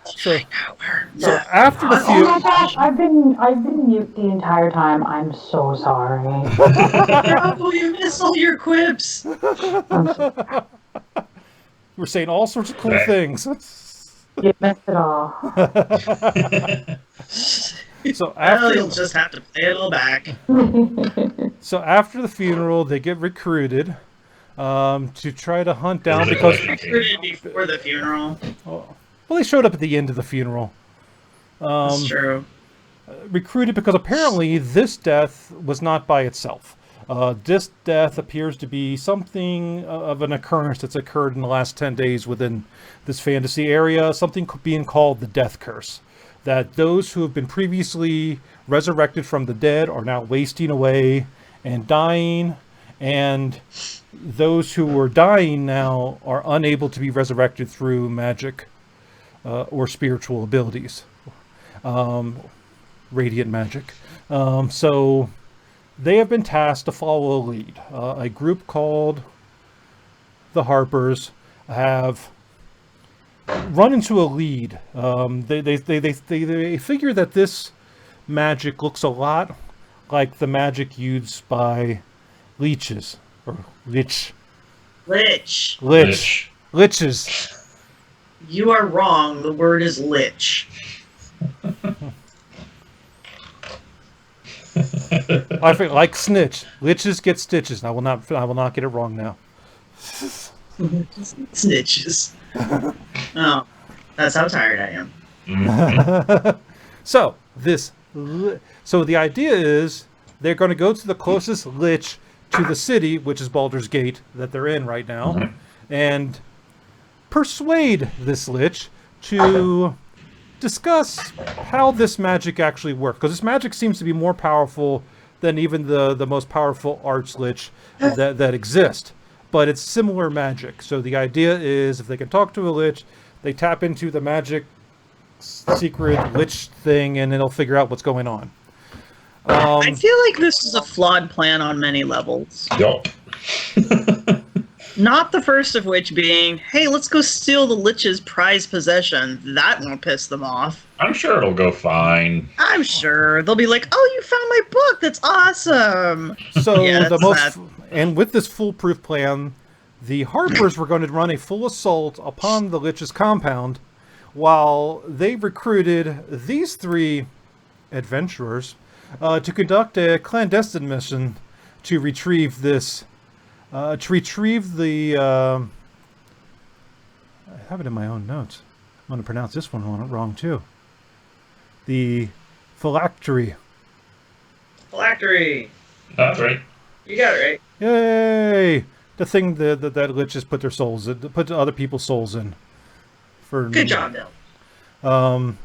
So after the Oh my funeral... gosh, I've been mute the entire time. I'm so sorry. Oh, you missed all your quips. We're saying all sorts of cool things. You missed it all. So Well, you'll just have to pay it all back. So after the funeral, they get recruited to try to hunt down because Recruited before the funeral. well, they showed up at the end of the funeral. That's true. Recruited because apparently this death was not by itself. This death appears to be something of an occurrence that's occurred in the last 10 days within this fantasy area, something being called the Death Curse. That those who have been previously resurrected from the dead are now wasting away and dying, and those who were dying now are unable to be resurrected through magic or spiritual abilities. Radiant magic. So they have been tasked to follow a lead. A group called the Harpers have run into a lead. They figure that this magic looks a lot like the magic used by leeches or liches. You are wrong. The word is lich. I think like snitch. Liches get stitches. I will not get it wrong now. Snitches. Oh, that's how tired I am. So the idea is they're going to go to the closest lich to the city, which is Baldur's Gate that they're in right now, and persuade this lich to discuss how this magic actually works. Because this magic seems to be more powerful than even the most powerful arch-lich that exist. But it's similar magic. So the idea is if they can talk to a lich, they tap into the magic secret lich thing, and it'll figure out what's going on. I feel like this is a flawed plan on many levels. Yup. Not the first of which being, hey, let's go steal the lich's prized possession. That won't piss them off. I'm sure it'll go fine. I'm sure. They'll be like, oh, you found my book. That's awesome. So Yeah, and with this foolproof plan, the Harpers were going to run a full assault upon the lich's compound while they recruited these three adventurers to conduct a clandestine mission to retrieve this. I have it in my own notes. I'm going to pronounce this one wrong too. The phylactery. Phylactery. That's right. You got it right. Yay! The thing that liches put their souls in, put other people's souls in. Good job, Bill.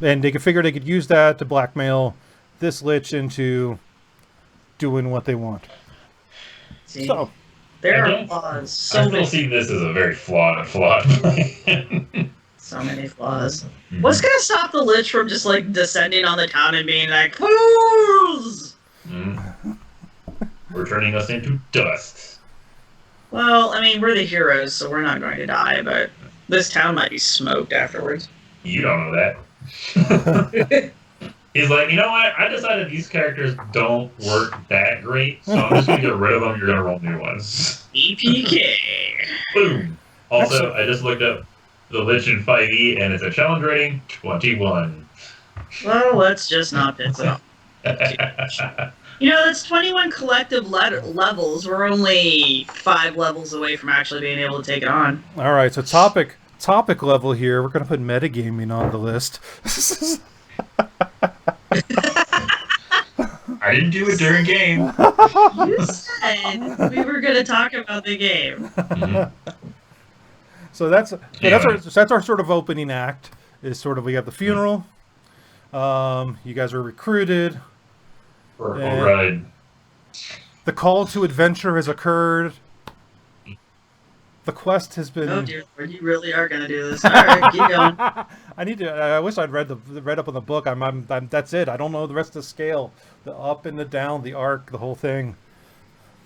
And they could figure they could use that to blackmail this lich into doing what they want. See? So. There are flaws. I still see this as a very flawed plan. So many flaws. What's gonna stop the lich from just like descending on the town and being like, fools? We're turning us into dust. Well, I mean, we're the heroes, so we're not going to die, but this town might be smoked afterwards. You don't know that. He's like, you know what? I decided these characters don't work that great, so I'm just going to get rid of them. You're going to roll new ones. EPK. Boom. Also, I just looked up the Lich in 5e, and it's a challenge rating 21. Well, let's just not piss it off. That's 21 collective levels. We're only 5 levels away from actually being able to take it on. All right, so topic level here. We're gonna put metagaming on the list. I didn't do it during game. You said we were going to talk about the game. So that's Anyway. that's our sort of opening act. Is sort of we have the funeral. You guys are recruited. Purple And- Ride. The call to adventure has occurred. The quest has been. Oh dear Lord, you really are going to do this. All right, keep going. I need to. I wish I'd read up on the book. I'm. That's it. I don't know the rest of the scale. The up and the down, the arc, the whole thing.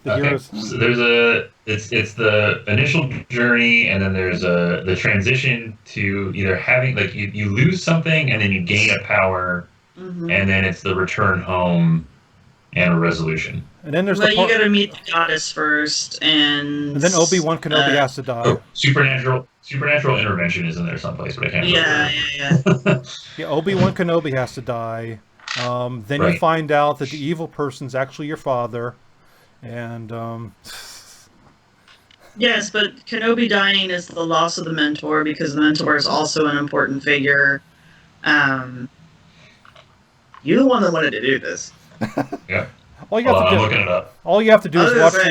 The Okay. heroes. So there's it's the initial journey, and then there's the transition to either having like you lose something and then you gain a power, Mhm. and then it's the return home and a resolution. And then there's Well, the you part. got to meet the goddess first, and And then Obi-Wan Kenobi has to die. Oh, supernatural intervention is in there someplace, but I can't Yeah, remember. yeah. Yeah, Obi-Wan Kenobi has to die. Then you Right. find out that the evil person's actually your father, and Yes, but Kenobi dying is the loss of the mentor because the mentor is also an important figure. You're the one that wanted to do this. Yeah. all you have I'm to looking it up. all you have to do I is was watch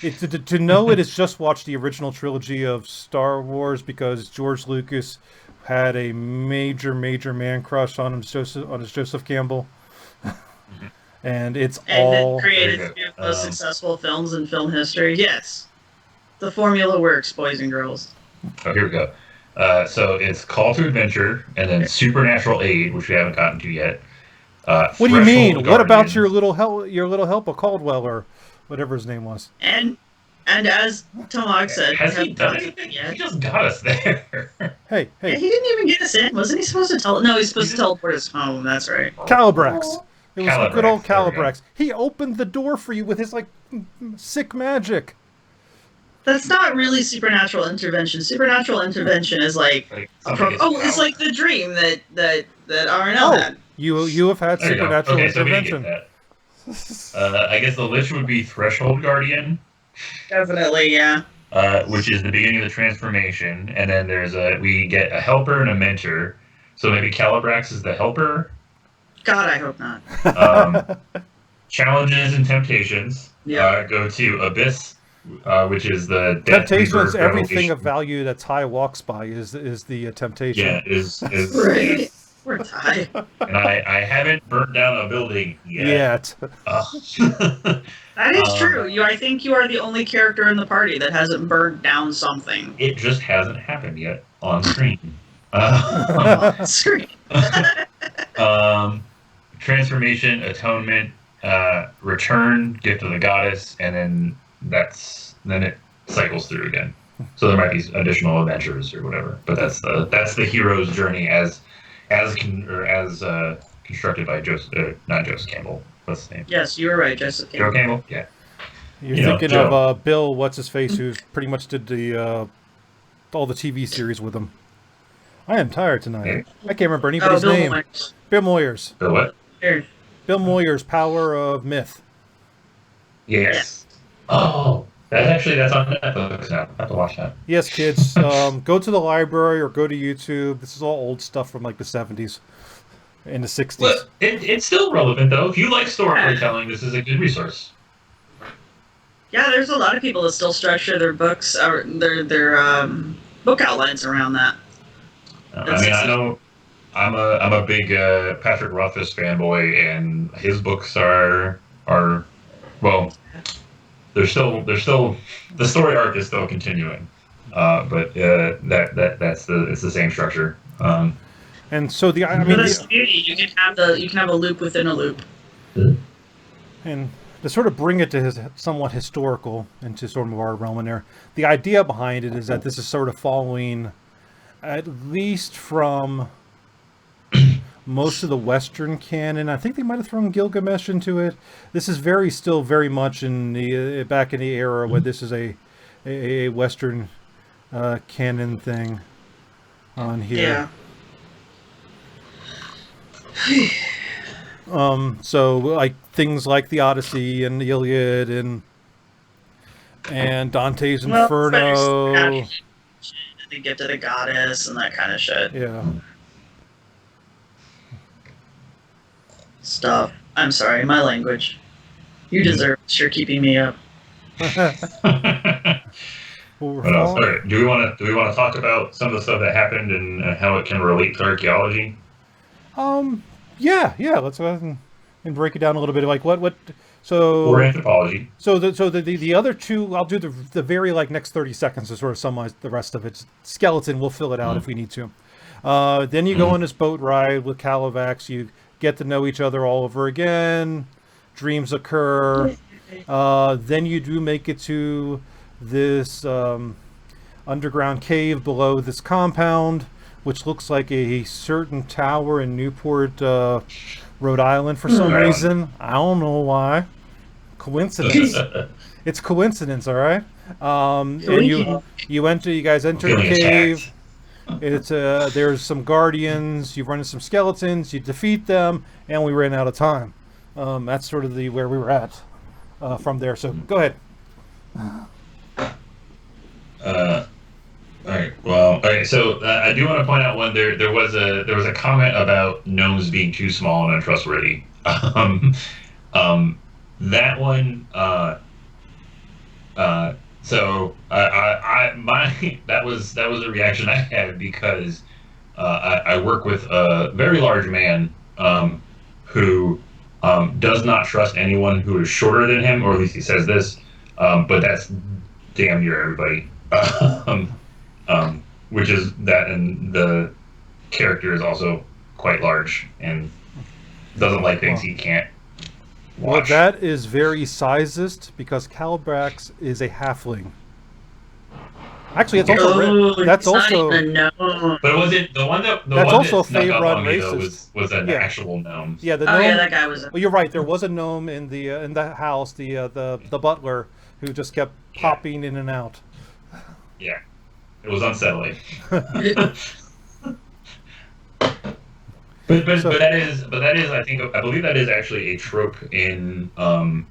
gonna to know it is just watch the original trilogy of Star Wars because George Lucas had a major man crush on Joseph Campbell, and it's And all then created Very good. two of the most successful films in film history. Yes. The formula works, boys and girls. Oh, here we go. So it's Call to Adventure, and then Supernatural Aid, which we haven't gotten to yet. What do you mean? Threshold What about Guardian. your little helper Caldwell or whatever his name was? And as Tomahawk said, Has we he haven't done gotten anything? it yet. He just got us there. Hey, Yeah, he didn't even get us in. Wasn't he supposed to tell? No, he's supposed to teleport us home. That's right. Calibrax. It was the good old Calibrax, there we go. Calibrax. He opened the door for you with his like sick magic. That's not really supernatural intervention. Supernatural intervention is like Like, a somebody pro- gets oh, it's power. like the dream that RNL had. You have had There you go. supernatural Okay, so we didn't intervention. get that. I guess the Lich would be Threshold Guardian, Definitely, yeah. which is the beginning of the transformation, and then we get a helper and a mentor. So maybe Calibrax is the helper. God, I hope not. Challenges and temptations Yeah. go to Abyss, which is the Death Temptation is Rebirth everything Revelation. of value that Ty walks by is the temptation. Yeah, is Right. We're tied. and I haven't burnt down a building yet. Yet. That is Um, true. I think you are the only character in the party that hasn't burned down something. It just hasn't happened yet on screen. Screen. Transformation, atonement, return, gift of the goddess, and then it cycles through again. So there might be additional adventures or whatever, but that's the hero's journey as constructed by not Joseph Campbell. What's his name? Yes, you were right, Joseph. Joe Campbell. Yeah. You're You know, thinking Joe. of Bill, what's his face, who pretty much did the all the TV series with him. I am tired tonight. Yeah. I can't remember Oh, anybody's Bill name. Moyers. Bill Moyers. So what? Here. Bill Moyers, Power of Myth. Yes. Oh, that's on Netflix now. I have to watch that. Yes, kids, go to the library or go to YouTube. This is all old stuff from like the 70s and the 60s. Well, it's still relevant though. If you like storytelling, this is a good resource. Yeah, there's a lot of people that still structure their books or their book outlines around that. I know I'm a big Patrick Rothfuss fanboy, and his books are well, they're still the story arc is still continuing, but it's the same structure. And so I But mean, that's the beauty. You can have a loop within a loop. and to sort of bring it to his somewhat historical into sort of our realm in there, the idea behind it is that this is sort of following, at least from most of the Western canon. I think they might have thrown Gilgamesh into it. This is still very much in the back in the era where this is a Western canon thing on here. Yeah. So like things like the Odyssey and the Iliad and Dante's Inferno. Well, the Gift of the Goddess and that kind of shit. Yeah. Stuff. I'm sorry, my language. You deserve it. You're keeping me up. What else? All right. Do we want to talk about some of the stuff that happened and how it can relate to archaeology? Yeah. Let's go ahead and break it down a little bit. Like what? So Or anthropology. So the other two, I'll do the very next 30 seconds to sort of summarize the rest of it. Skeleton, we'll fill it out if we need to. Then you go on this boat ride with Calivax. You get to know each other all over again. Dreams occur. Then you do make it to this underground cave below this compound, which looks like a certain tower in Newport, Rhode Island for some reason. I don't know why. Coincidence. It's coincidence, all right? And you guys enter the cave. It's there's some guardians. You run into some skeletons. You defeat them, and we ran out of time. That's sort of where we were at from there. So go ahead. All right. Well, all right. So I do want to point out one. There was a comment about gnomes being too small and untrustworthy. That one. So that was a reaction I had because I work with a very large man who does not trust anyone who is shorter than him, or at least he says this. But that's damn near everybody. Which is that, and the character is also quite large and doesn't like things he can't watch. Well, that is very sizist because Calibrax is a halfling. Actually, it's also that's also. But was it the one that that's also snuck up favorite on me, though, racist. was an actual gnome? Yeah, the gnome. Yeah, that guy was. Well, you're right. There was a gnome in the house. The butler who just kept popping in and out. Yeah, it was unsettling. But that is I believe that is actually a trope in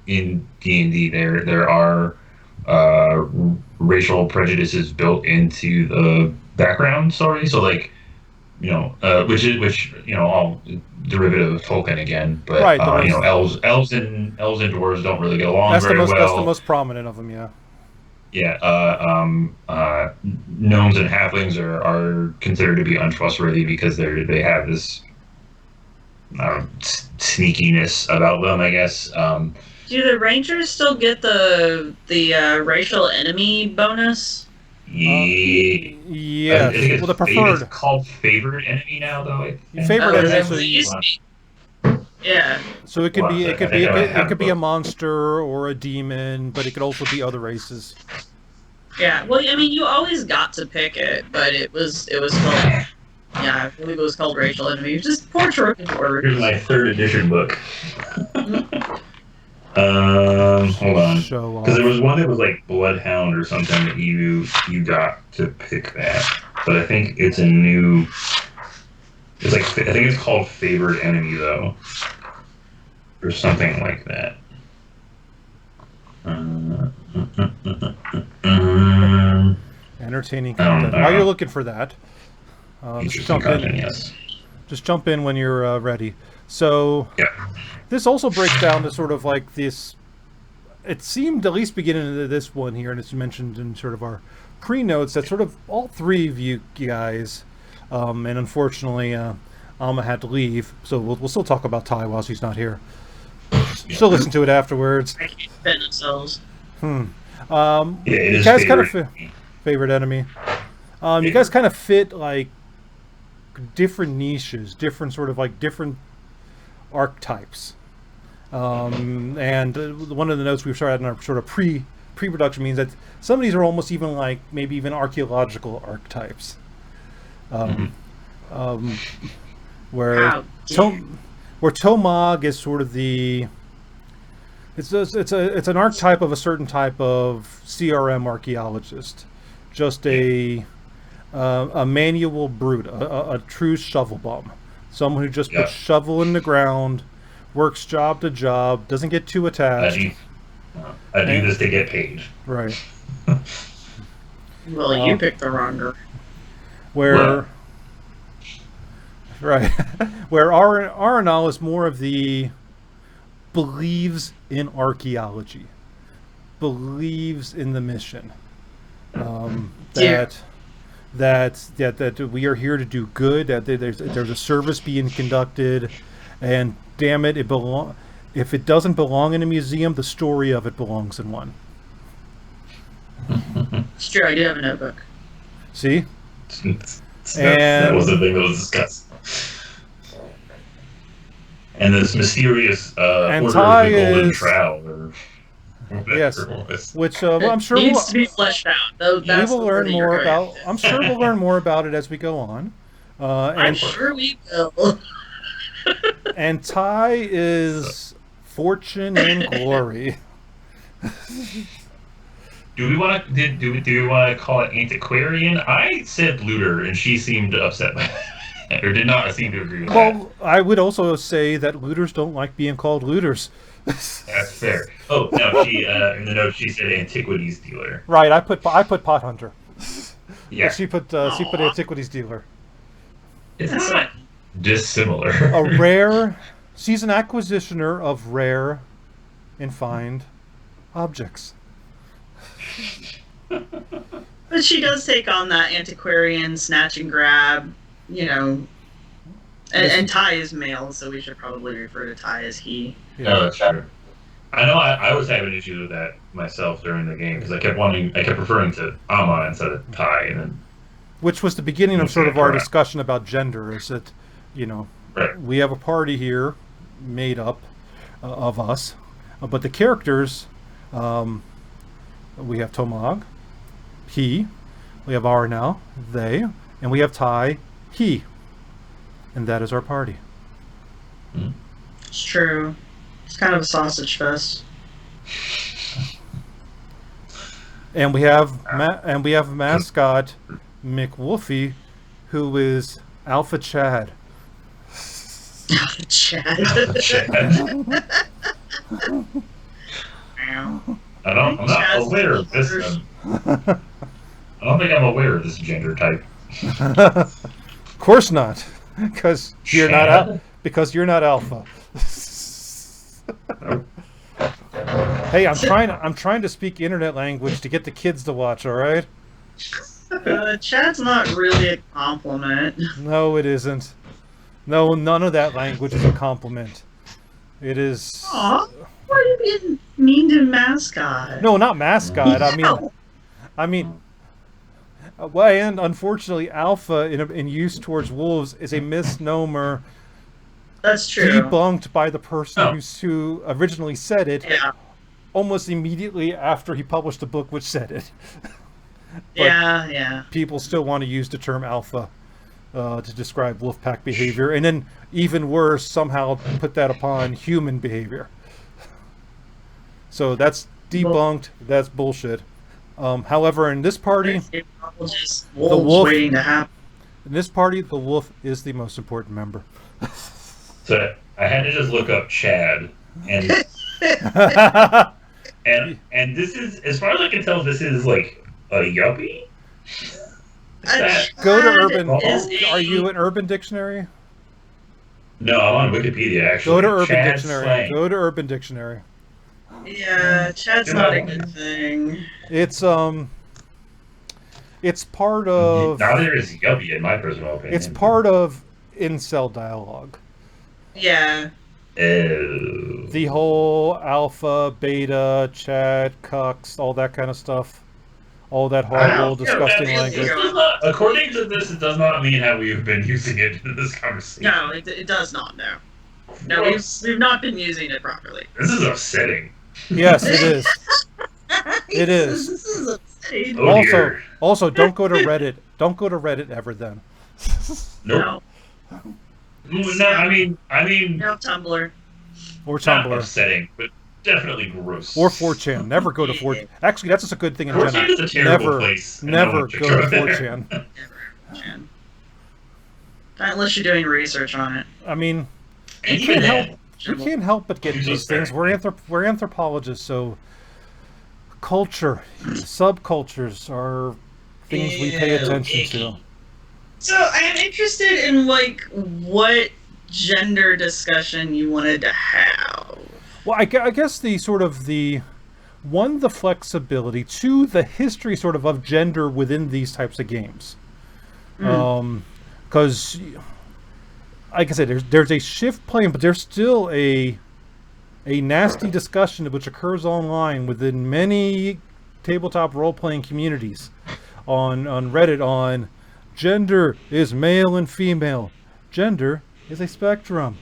D&D. There are racial prejudices built into the background story. So which all derivative of Tolkien again. But right, elves and dwarves don't really get along that's very well. That's the most prominent of them. Yeah. Yeah, gnomes and halflings are considered to be untrustworthy because they have this sneakiness about them, I guess. Do the Rangers still get the racial enemy bonus? Yeah. Well, the preferred. It's called favored enemy now, though. Favored enemy. Yeah. So it could be a monster or a demon, but it could also be other races. Yeah. Well, I mean, you always got to pick it, but it was called. Yeah, I believe it was called racial enemy. Just poor Trojan word. Here's my 3rd edition book. Hold on. Because there was one that was like Bloodhound or something that you got to pick that, but I think it's a new. It's I think it's called Favored Enemy though, or something like that. Entertaining content. While you're looking for that, just jump in. Yes. Just jump in when you're ready. So this also breaks down to sort of like this. It seemed, at least beginning of this one here, and it's mentioned in sort of our pre-notes, that sort of all three of you guys. And unfortunately, Alma had to leave, so we'll still talk about Ty while she's not here. She'll listen to it afterwards. I can't defend themselves. You guys kind of favorite enemy. You guys kind of fit like different niches, different sort of like different archetypes. And one of the notes we've started in our sort of pre-production means that some of these are almost even like maybe even archaeological archetypes. Where Tomog is sort of it's an archetype of a certain type of CRM archaeologist, just a manual brute, a true shovel bum, someone who just puts shovel in the ground, works job to job, doesn't get too attached. I do this to get paid. Right. Well, you picked the wrong girl. Where, right, where Arenal is more of the believes in archaeology, believes in the mission, that we are here to do good, that there's a service being conducted, and damn it, if it doesn't belong in a museum, the story of it belongs in one. It's true, I do have a notebook. See? That was the thing that was discussed. And this mysterious and order Ty of the golden is, trowel, or yes, which I'm sure needs to be fleshed out. we will learn more about. I'm sure we'll learn more about it as we go on. I'm sure we will. And Ty is fortune and glory. Do we want to call it antiquarian? I said looter, and she seemed upset by that, or did not seem to agree with that. Well, I would also say that looters don't like being called looters. That's fair. Oh no, she in the note she said antiquities dealer. Right, I put pot hunter. Yeah, She put antiquities dealer. It's not dissimilar. A rare. She's an acquisitioner of rare and find objects. But she does take on that antiquarian snatch and grab, and Ty is male, so we should probably refer to Ty as he. Yeah. No, that's true. I know I was having issues with that myself during the game because I kept referring to Ama instead of Ty, and then Which was the beginning of sort of our Correct. discussion about gender, is that, Right. we have a party here made up of us, but the characters, we have Tomag, he, we have Arnau, they, and we have Ty, he. And that is our party. It's true. It's kind of a sausage fest. And we have mascot McWolfie, who is Alpha Chad. Chad. I'm not aware of this. I don't think I'm aware of this gender type. Of course not, because you're not alpha. Hey, I'm trying to speak internet language to get the kids to watch. All right? Chad's not really a compliment. No, it isn't. No, none of that language is a compliment. It is. Aw, why are you being mean to mascot? No, not mascot. I mean. Well, and unfortunately, alpha in use towards wolves is a misnomer. That's true. Debunked by the person who originally said it. Yeah. Almost immediately after he published a book which said it. Yeah. People still want to use the term alpha to describe wolf pack behavior, and then even worse, somehow put that upon human behavior. So that's debunked. That's bullshit. However, in this party, Just the wolves wolf. waiting to happen. In this party, the wolf is the most important member. So I had to just look up Chad, and and this is, as far as I can tell, this is like a yuppie. Go to Chad Urban. is Are you an Urban Dictionary? No, I'm on Wikipedia actually. Go to Urban Chad Dictionary. slang. Go to Urban Dictionary. Yeah, Chad's not a good thing. It's part of. Neither is yuppie in my personal opinion. It's part of incel dialogue. Yeah. The whole alpha, beta, Chad, cucks, all that kind of stuff. All that horrible, disgusting language. According to this, it does not mean how we've been using it in this conversation. No, it does not. No, we've not been using it properly. This is upsetting. Yes, it is. It is. This is upsetting. Oh, dear. Also, don't go to Reddit. Don't go to Reddit ever then. Nope. No, I mean, No Tumblr. Or not Tumblr. upsetting, but definitely gross. Or 4chan. Never go to 4chan. Actually, that's just a good thing in 4chan general. is a terrible place. Never and no go one to should there. 4chan. Never, Chan. Not unless you're doing research on it. I mean, And you even can then, help. we can't help but get these things. We're anthropologists, so culture, subcultures are things we pay attention to. So I'm interested in like what gender discussion you wanted to have. Well, I guess the sort of the flexibility, two, the history sort of gender within these types of games. Because, like I said, there's a shift playing, but there's still a nasty discussion which occurs online within many tabletop role-playing communities on Reddit on gender is male and female. Gender is a spectrum.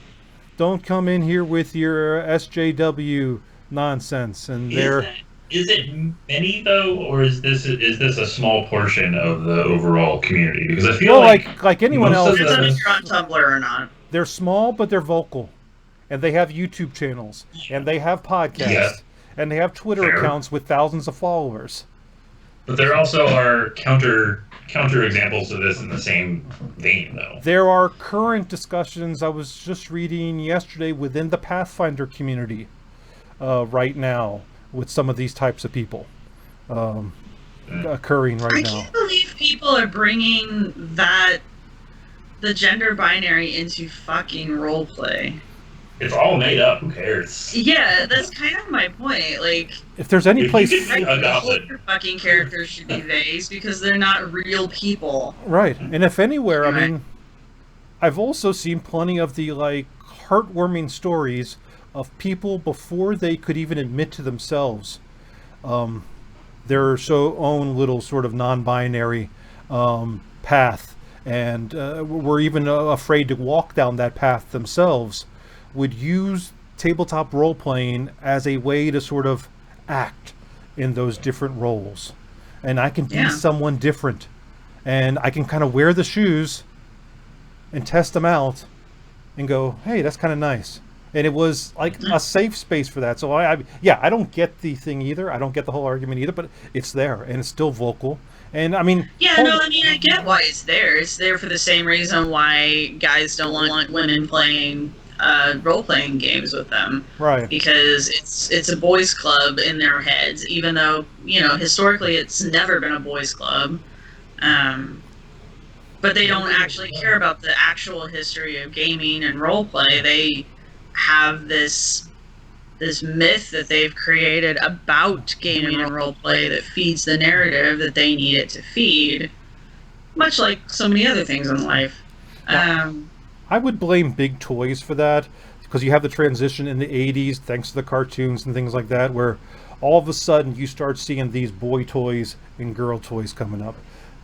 Don't come in here with your SJW nonsense. And is it many though, or is this a small portion of the overall community? Because I feel like anyone else, depends on if you're on Tumblr or not. They're small, but they're vocal, and they have YouTube channels, and they have podcasts, and they have Twitter accounts with thousands of followers. But there also are counter examples of this in the same vein, though. There are current discussions I was just reading yesterday within the Pathfinder community right now with some of these types of people occurring right now. I can't believe people are bringing the gender binary into fucking roleplay. It's all made up. Who cares? Yeah, that's kind of my point. Like, if there's any place, your fucking characters should be vase because they're not real people. Right, and if anywhere, I mean, I've also seen plenty of the like heartwarming stories of people before they could even admit to themselves their own little sort of non-binary path, and were even afraid to walk down that path themselves, would use tabletop role-playing as a way to sort of act in those different roles. And I can be someone different, and I can kind of wear the shoes and test them out and go, hey, that's kind of nice. And it was like a safe space for that. So I don't get the thing either. I don't get the whole argument either, but it's there and it's still vocal. And I mean, I get why it's there. It's there for the same reason why guys don't want women playing role-playing games with them, right? Because it's a boys' club in their heads, even though historically it's never been a boys' club. But they don't actually care about the actual history of gaming and roleplay. They have this myth that they've created about gaming and roleplay that feeds the narrative that they need it to feed, much like so many other things in life. I would blame big toys for that, because you have the transition in the 80s, thanks to the cartoons and things like that, where all of a sudden you start seeing these boy toys and girl toys coming up.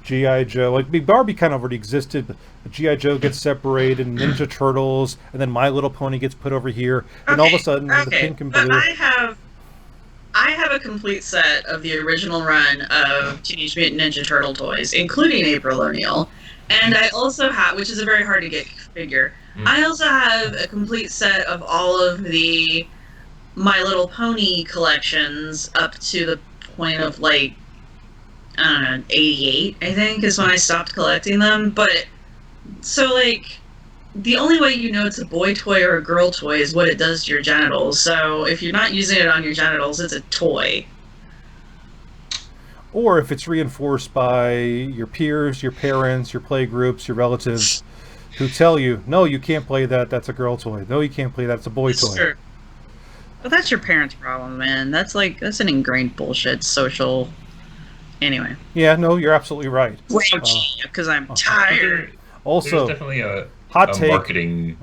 G.I. Joe, like Barbie kind of already existed, but G.I. Joe gets separated, and Ninja Turtles, and then My Little Pony gets put over here, and all of a sudden the pink and blue. But I have a complete set of the original run of Teenage Mutant Ninja Turtle toys, including April O'Neil. And I also have, which is a very hard to get figure, I also have a complete set of all of the My Little Pony collections up to the point of, like, I don't know, 88, I think, is when I stopped collecting them. But, so, like, the only way you know it's a boy toy or a girl toy is what it does to your genitals. So if you're not using it on your genitals, it's a toy. Or if it's reinforced by your peers, your parents, your play groups, your relatives, who tell you, no, you can't play that, that's a girl toy. No, you can't play that, it's a boy toy. Sure. Well, that's your parents' problem, man. That's an ingrained bullshit social... Anyway. Yeah, no, you're absolutely right. Because I'm tired. Also, there's definitely a hot take. Marketing...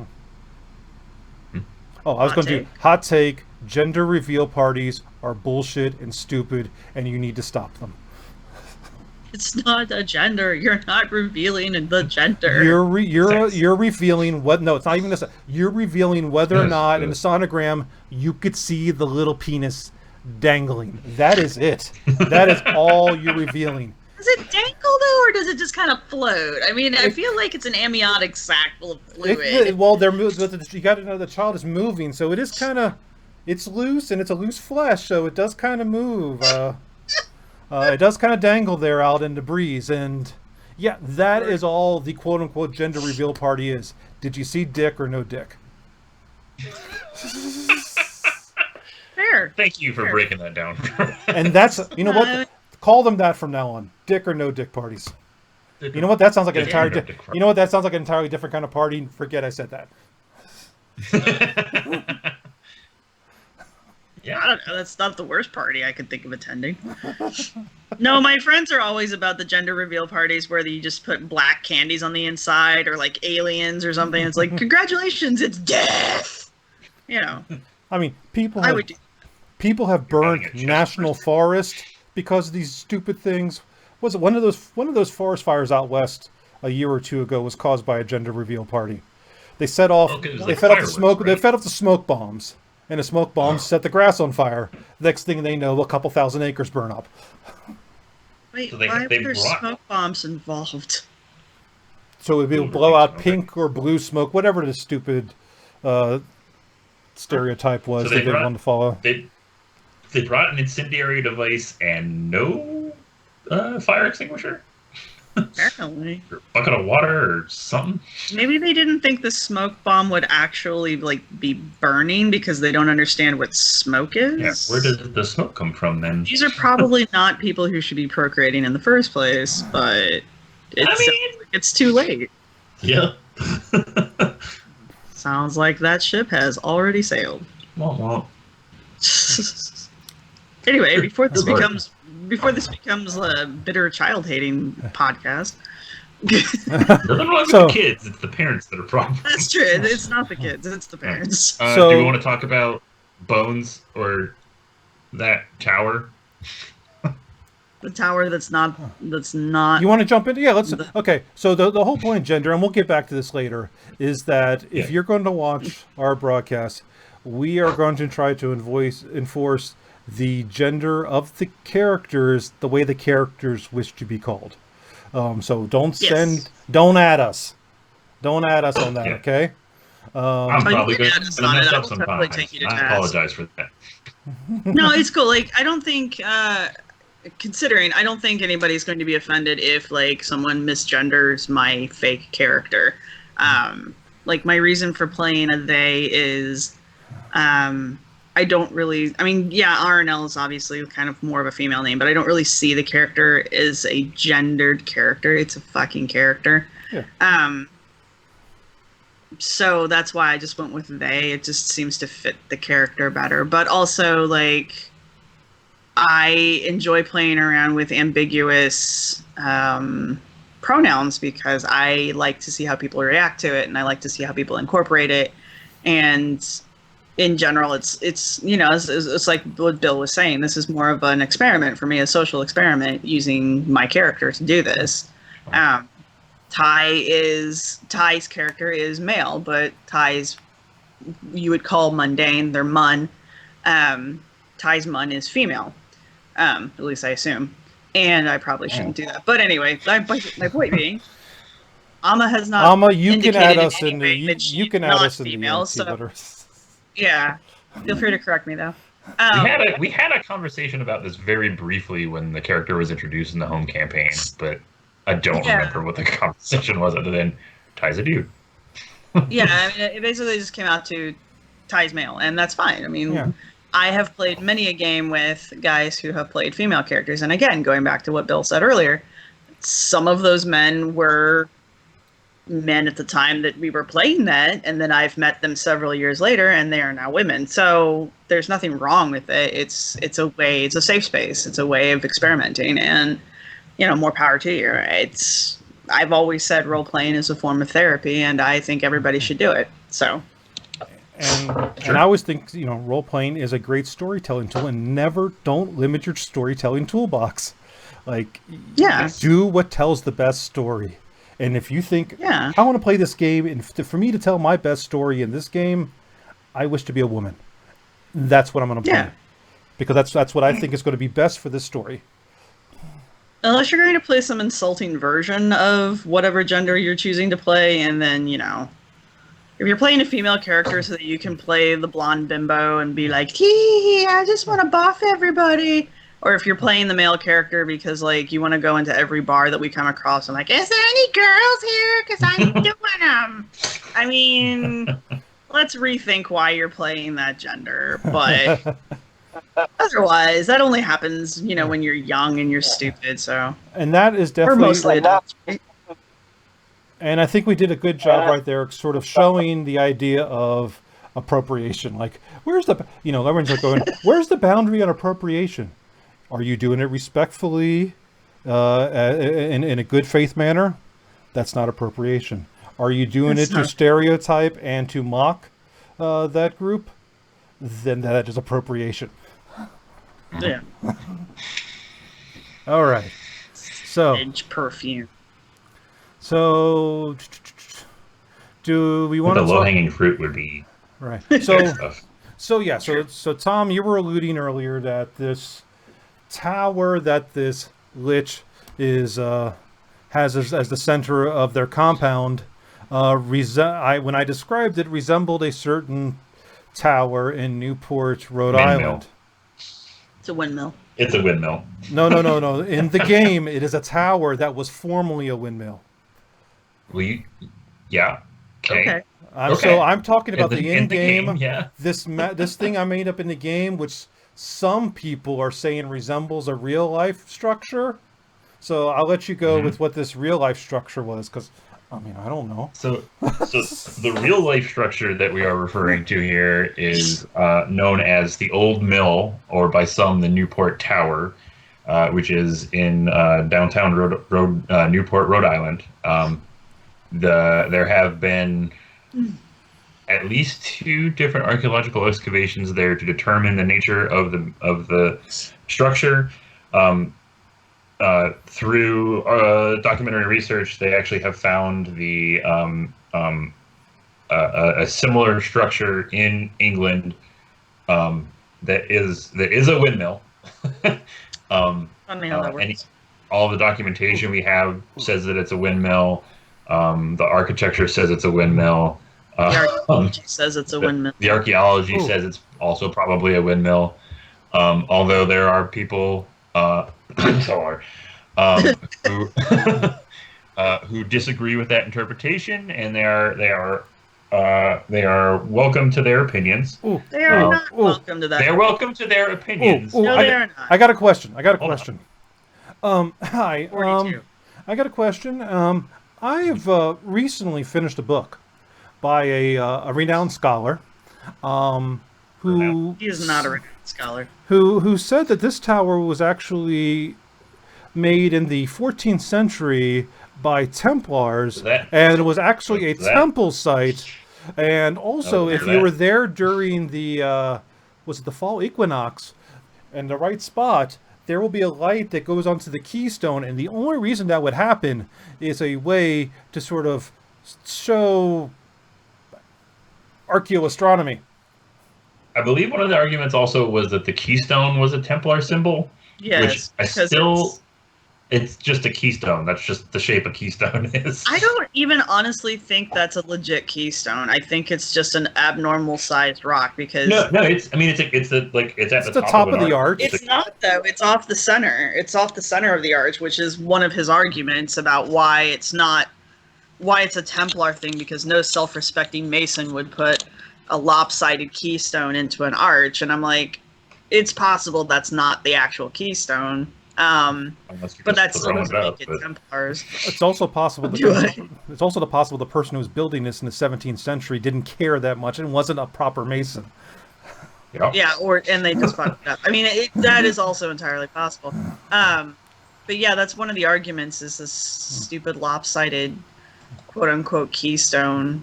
Oh, I was going to do hot take. Gender reveal parties are bullshit and stupid, and you need to stop them. It's not a gender. You're not revealing the gender. You're revealing what? No, it's not even this. You're revealing whether or not in the sonogram you could see the little penis dangling. That is it. That is all you're revealing. Does it dangle though, or does it just kind of float? I mean, I feel like it's an amniotic sac full of fluid. Well, you got to know the child is moving, so it is kind of, it's loose and it's a loose flesh, so it does kind of move. It does kind of dangle there out in the breeze, and yeah, that is all the quote-unquote gender reveal party is. Did you see dick or no dick? Fair. Thank you for breaking that down. And that's, you know what? Call them that from now on. Dick or no dick parties. You know what? That sounds like an entirely. You know what? That sounds like an entirely different kind of party. Forget I said that. Yeah, I don't know. That's not the worst party I could think of attending. No, my friends are always about the gender reveal parties where you just put black candies on the inside or like aliens or something. It's like, congratulations, it's death. You know. I mean, people I would do. People have burned national forest because of these stupid things. Was it one of those forest fires out west a year or two ago was caused by a gender reveal party? They set off they fed off the smoke. Right? They fed off the smoke bombs, and the smoke bombs set the grass on fire. Next thing they know, a couple thousand acres burn up. Wait, so why were there smoke bombs involved? So it would blow out pink or blue smoke, whatever the stupid stereotype was that they wanted to follow. They brought an incendiary device and no fire extinguisher? Apparently. Or a bucket of water or something? Maybe they didn't think the smoke bomb would actually be burning because they don't understand what smoke is. Yeah, where did the smoke come from then? These are probably not people who should be procreating in the first place, but it's too late. Yeah. Sounds like that ship has already sailed. Womp womp. Anyway, before this becomes a bitter child-hating podcast. Nothing wrong with the kids. It's the parents that are problems. That's true. It's not the kids. It's the parents. Do we want to talk about Bones or that tower? The tower that's not. You want to jump in? Yeah, let's. Okay, so the whole point of gender, and we'll get back to this later, is that if you're going to watch our broadcast, we are going to try to enforce the gender of the characters the way the characters wish to be called. So don't add us on that, okay? I'm probably going to mess up sometimes. I apologize for that. No, it's cool. Like, I don't think, I don't think anybody's going to be offended if someone misgenders my fake character. My reason for playing a they is, I don't really, RNL is obviously kind of more of a female name, but I don't really see the character as a gendered character. It's a fucking character. Yeah. So that's why I just went with they. It just seems to fit the character better. But also, I enjoy playing around with ambiguous pronouns because I like to see how people react to it, and I like to see how people incorporate it. And in general, it's like what Bill was saying. This is more of an experiment for me, a social experiment, using my character to do this. Ty's character is male, but Ty's you would call mundane. They're mun. Ty's mun is female. At least I assume. And I probably shouldn't do that. But anyway, my point being, Amma has not. Amma, you can add us in the. You can add us in female, the. Yeah, feel free to correct me though. We had a conversation about this very briefly when the character was introduced in the home campaign, but I don't remember what the conversation was other than Ty's a dude. Yeah, it basically just came out to Ty's male, and that's fine. I have played many a game with guys who have played female characters, and again, going back to what Bill said earlier, some of those men were men at the time that we were playing that, and then I've met them several years later, and they are now women. So there's nothing wrong with it. It's a safe space. It's a way of experimenting, and more power to you. I've always said role playing is a form of therapy, and I think everybody should do it. So. And I always think, role playing is a great storytelling tool, and don't limit your storytelling toolbox. Do what tells the best story. And if you think, I want to play this game, and for me to tell my best story in this game, I wish to be a woman. That's what I'm going to play. Because that's what I think is going to be best for this story. Unless you're going to play some insulting version of whatever gender you're choosing to play, and then, if you're playing a female character so that you can play the blonde bimbo and be like, hee, I just want to buff everybody. Or if you're playing the male character because, you want to go into every bar that we come across and is there any girls here? Because I'm doing them. let's rethink why you're playing that gender. But otherwise, that only happens, when you're young and you're stupid. So, And that is or definitely mostly adults. Right? And I think we did a good job right there, sort of showing the idea of appropriation. Like, where's the, everyone's like going, where's the boundary on appropriation? Are you doing it respectfully, in a good faith manner? That's not appropriation. Are you doing it to stereotype and to mock that group? Then that is appropriation. Yeah. All right. So. Edge perfume. So, do we want to? The low-hanging fruit would be right. So Tom, you were alluding earlier that this tower that this lich is has as the center of their compound, when I described it, resembled a certain tower in Newport, Rhode Island. It's a windmill. It's a windmill. No. In the game, it is a tower that was formerly a windmill. Yeah. Okay. So I'm talking about the in-game. Yeah. This thing I made up in the game, which some people are saying resembles a real-life structure. So I'll let you go with what this real-life structure was, because I don't know. So the real-life structure that we are referring to here is known as the Old Mill, or by some the Newport Tower, which is in downtown Newport, Rhode Island. There have been at least 2 different archaeological excavations there to determine the nature of the structure. Through documentary research, they actually have found a similar structure in England that is a windmill. And all the documentation we have says that it's a windmill. The architecture says it's a windmill. The archaeology says it's a windmill. The archaeology says it's also probably a windmill. Although there are people who disagree with that interpretation, and they are welcome to their opinions. They are not welcome to that. They're welcome to their opinions. No, they are not. I got a question. Hi. I got a question. I've recently finished a book by a renowned scholar, who he is not a renowned scholar. Who said that this tower was actually made in the 14th century by Templars, and it was actually a temple site. And also, if you were there during the was it the fall equinox, and the right spot, there will be a light that goes onto the keystone, and the only reason that would happen is a way to sort of show archaeoastronomy. I believe one of the arguments also was that the keystone was a Templar symbol. Yes, which it's just a keystone. That's just the shape a keystone is. I don't even honestly think that's a legit keystone. I think it's just an abnormal sized rock because no. It's at the top of the arch. It's not though. It's off the center. It's off the center of the arch, which is one of his arguments about why it's a Templar thing, because no self-respecting Mason would put a lopsided keystone into an arch. And I'm like, it's possible that's not the actual keystone. But that's still doesn't make it Templars. It's also possible. It's also possible the person who was building this in the 17th century didn't care that much and wasn't a proper Mason. Yep. Yeah, and they just fucked it up. I mean, that is also entirely possible. But yeah, that's one of the arguments, is this stupid lopsided, quote unquote, keystone.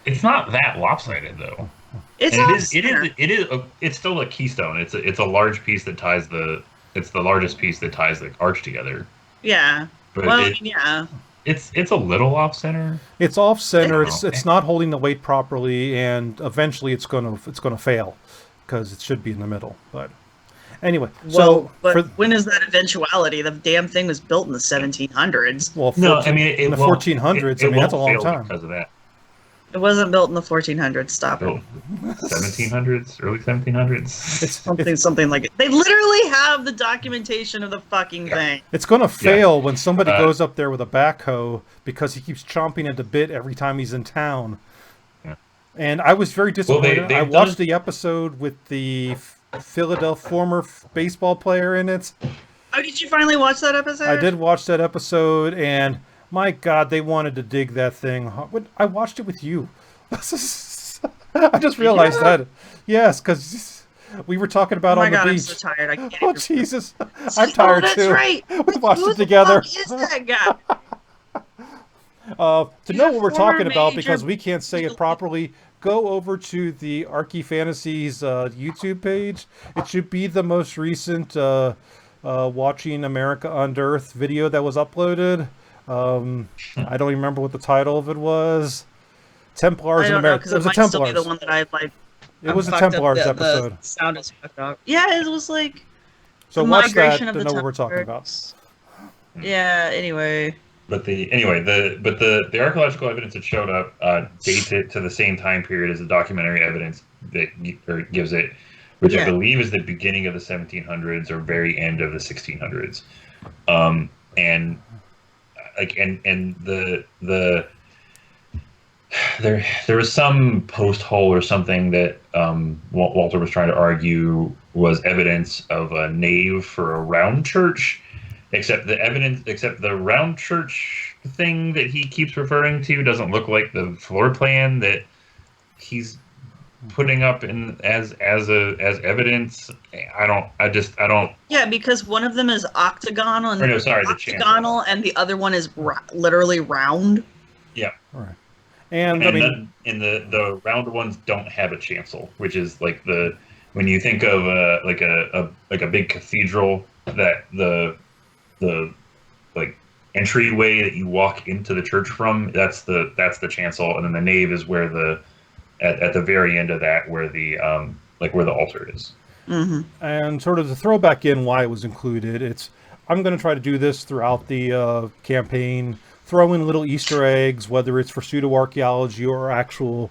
It's not that lopsided though. It's still a keystone. It's a large piece that ties It's the largest piece that ties the arch together. Yeah. But yeah. It's a little off center. It's off center. It's not holding the weight properly, and eventually it's gonna fail because it should be in the middle. But anyway, when is that eventuality? The damn thing was built in the 1700s. Well, in the 1400s. That's a long time. Because of that. It wasn't built in the 1400s. Stop it. 1700s, early 1700s. Something like it. They literally have the documentation of the fucking thing. It's going to fail when somebody goes up there with a backhoe because he keeps chomping at the bit every time he's in town. Yeah. And I was very disappointed. I they've watched done- the episode with the Philadelphia former baseball player in it. Oh, did you finally watch that episode? I did watch that episode, and my God, they wanted to dig that thing. I watched it with you. I just realized that. Yes, because we were talking about Oh my on the God, I'm beach. so tired. I can't Oh even- Jesus, I'm tired that's too. right. We watched Who it together. the fuck is that guy? To He's know a what we're former talking about, major- because we can't say it properly, go over to the Archie Fantasies YouTube page. It should be the most recent Watching America Unearthed video that was uploaded. I don't even remember what the title of it was. Templars I in don't know America. because It it was the might still be Templars. the one that I like. It was the fucked up. Templars The episode. sound is fucked up. Yeah, it was like So the watch that migration to of the know what we're talking about. Templars. Yeah. Anyway. But the archaeological evidence that showed up dates it to the same time period as the documentary evidence that gives it, which I Yeah. believe is the beginning of the 1700s or very end of the 1600s. And there was some post hole or something that Walter was trying to argue was evidence of a nave for a round church. Except the round church thing that he keeps referring to doesn't look like the floor plan that he's putting up as evidence. I don't. Yeah, because one of them is octagonal and Or no, sorry, the chancel. octagonal, and the other one is literally round. Yeah, Right. And I and mean, the round ones don't have a chancel, which is like when you think of like a big cathedral, that the like entryway that you walk into the church from, that's the chancel, and then the nave is where at the very end of that where the where the altar is. Mm-hmm. and sort of to throw back in why it was included, I'm going to try to do this throughout the campaign, throw in little Easter eggs, whether it's for pseudo-archaeology or actual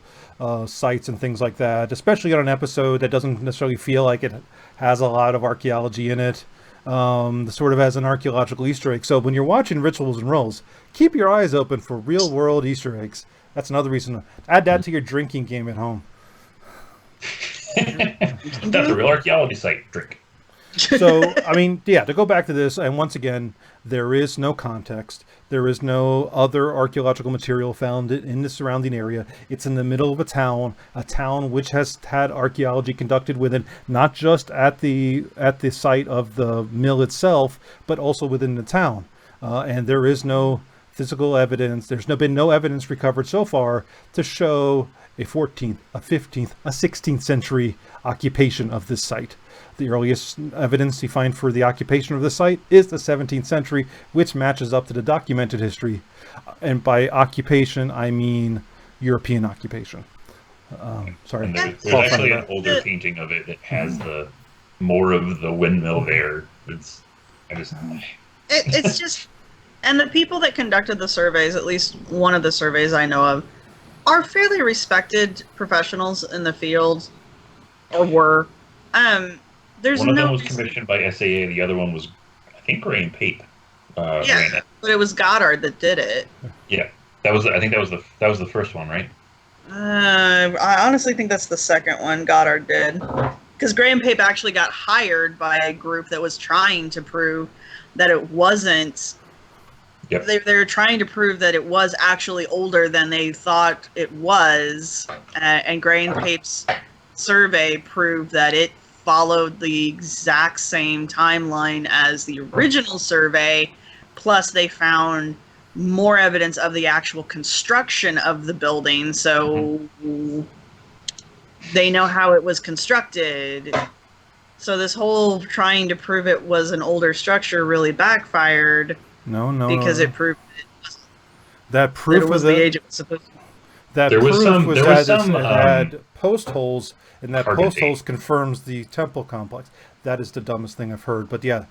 sites and things like that, especially on an episode that doesn't necessarily feel like it has a lot of archaeology in it. Sort of as an archaeological Easter egg. So when you're watching Rituals and Rolls, keep your eyes open for real world Easter eggs. That's another reason. Add that to your drinking game at home. That's a real archaeology site. Drink. So, I mean, yeah, to go back to this, and once again, there is no context. There is no other archaeological material found in the surrounding area. It's in the middle of a town which has had archaeology conducted within, not just at the site of the mill itself, but also within the town. And there is no physical evidence. There's been no evidence recovered so far to show a 14th, a 15th, a 16th century occupation of this site. The earliest evidence you find for the occupation of the site is the 17th century, which matches up to the documented history. And by occupation, I mean European occupation. Sorry. And there's actually an older painting of it that has the more of the windmill there. It's Just, and the people that conducted the surveys, at least one of the surveys I know of, are fairly respected professionals in the field, or were. There's one of them no was reason- commissioned by SAA. The other one was, I think, Graham Pape. Ran Yeah, it. but it was Goddard that did it. Yeah, I think that was the first one, right? I honestly think that's the second one Goddard did. Because Graham Pape actually got hired by a group that was trying to prove that it wasn't. Yep. They were trying to prove that it was actually older than they thought it was. And Graham Pape's survey proved that it followed the exact same timeline as the original survey. Plus, they found more evidence of the actual construction of the building. So they know how it was constructed. So this whole trying to prove it was an older structure really backfired No. because it proved that that proof it was of the age it was supposed to be. that There was proof some- was there was that some, it had post holes, and that carbon post holes date. confirms the temple complex. That is the dumbest thing I've heard. But yeah,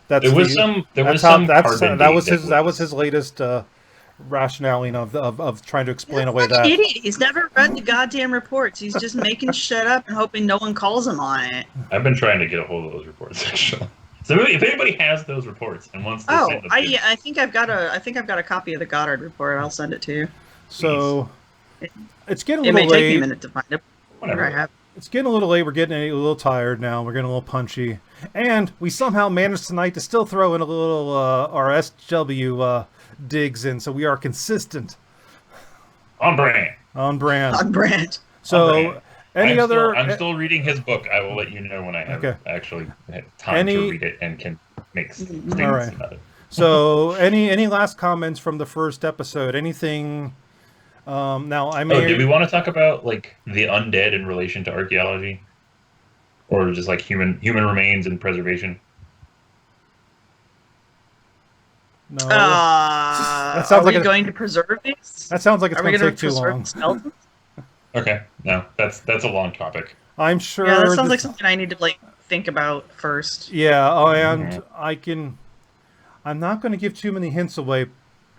that's There was the- some that's how- carbon that date was his latest rationaling of trying to explain away Fucking that. idiot. He's never read the goddamn reports. He's just making shit up and hoping no one calls him on it. I've been trying to get a hold of those reports actually. So if anybody has those reports and wants to Oh, send them to me, I think I've got a copy of the Goddard report. I'll send it to you. So It's getting a It may little take me a late. minute to find it. Whatever. I have. It's getting a little late. We're getting a little tired now. We're getting a little punchy, and we somehow managed tonight to still throw in a little our SW digs in, so we are consistent On brand. on brand. On brand. So, On brand. any other? I'm still reading his book. I will let you know when I have Okay. actually had time to Any- read it and can make statements All right. about it. So, any last comments from the first episode? Anything? Now, I Oh, may. did we want to talk about like the undead in relation to archaeology, or just like human remains and preservation? No. That sounds are like we a- going to preserve these? That sounds like it's Are we going to going take to too preserve long. the skeletons? Okay, no, that's a long topic. I'm sure. Yeah, that sounds like this- something I need to like think about first. Yeah, and I can. I'm not going to give too many hints away,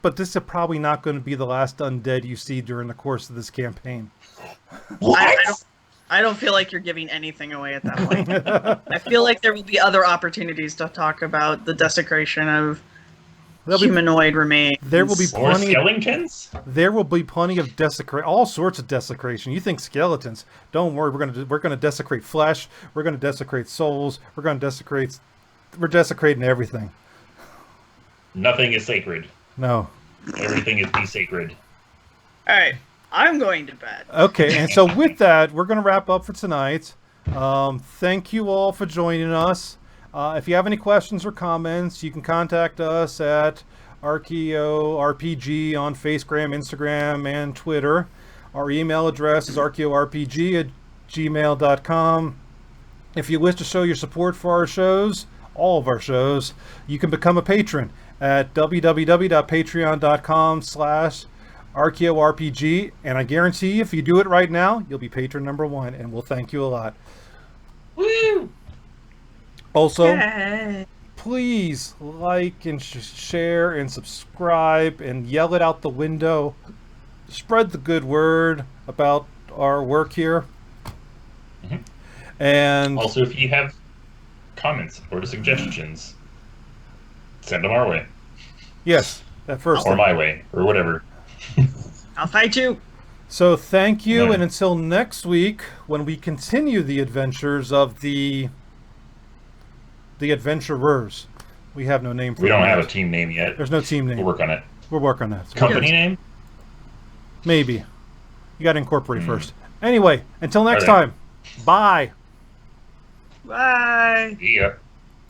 but this is probably not going to be the last undead you see during the course of this campaign. I don't feel like you're giving anything away at that point. I feel like there will be other opportunities to talk about the desecration of There'll be- humanoid remains. There will be Or plenty. skeletons? There will be plenty of all sorts of desecration. You think skeletons? Don't worry, we're gonna desecrate flesh. We're gonna desecrate souls. We're desecrating everything. Nothing is sacred. No. Everything is desacred. All right, I'm going to bed. Okay, and so with that, we're gonna wrap up for tonight. Thank you all for joining us. If you have any questions or comments, you can contact us at ArcheoRPG on Facebook, Instagram, and Twitter. Our email address is archeorpg@gmail.com. If you wish to show your support for our shows, all of our shows, you can become a patron at www.patreon.com/ArcheoRPG. And I guarantee if you do it right now, you'll be patron number 1, and we'll thank you a lot. Woo! Also, Yay. please like and share and subscribe and yell it out the window. Spread the good word about our work here. Mhm. And Also, if you have comments or suggestions, send them our way. yes, that first Or thing. my way, or whatever. I'll fight you. So thank you, Yeah. and until next week, when we continue the adventures of the adventurers. We have no name for We don't them have a yet. team name yet. There's no team name. We'll work on it. We're working on that. So Company name? maybe. You got to incorporate first. Anyway, until next All right. time. Bye. Bye. Yeah.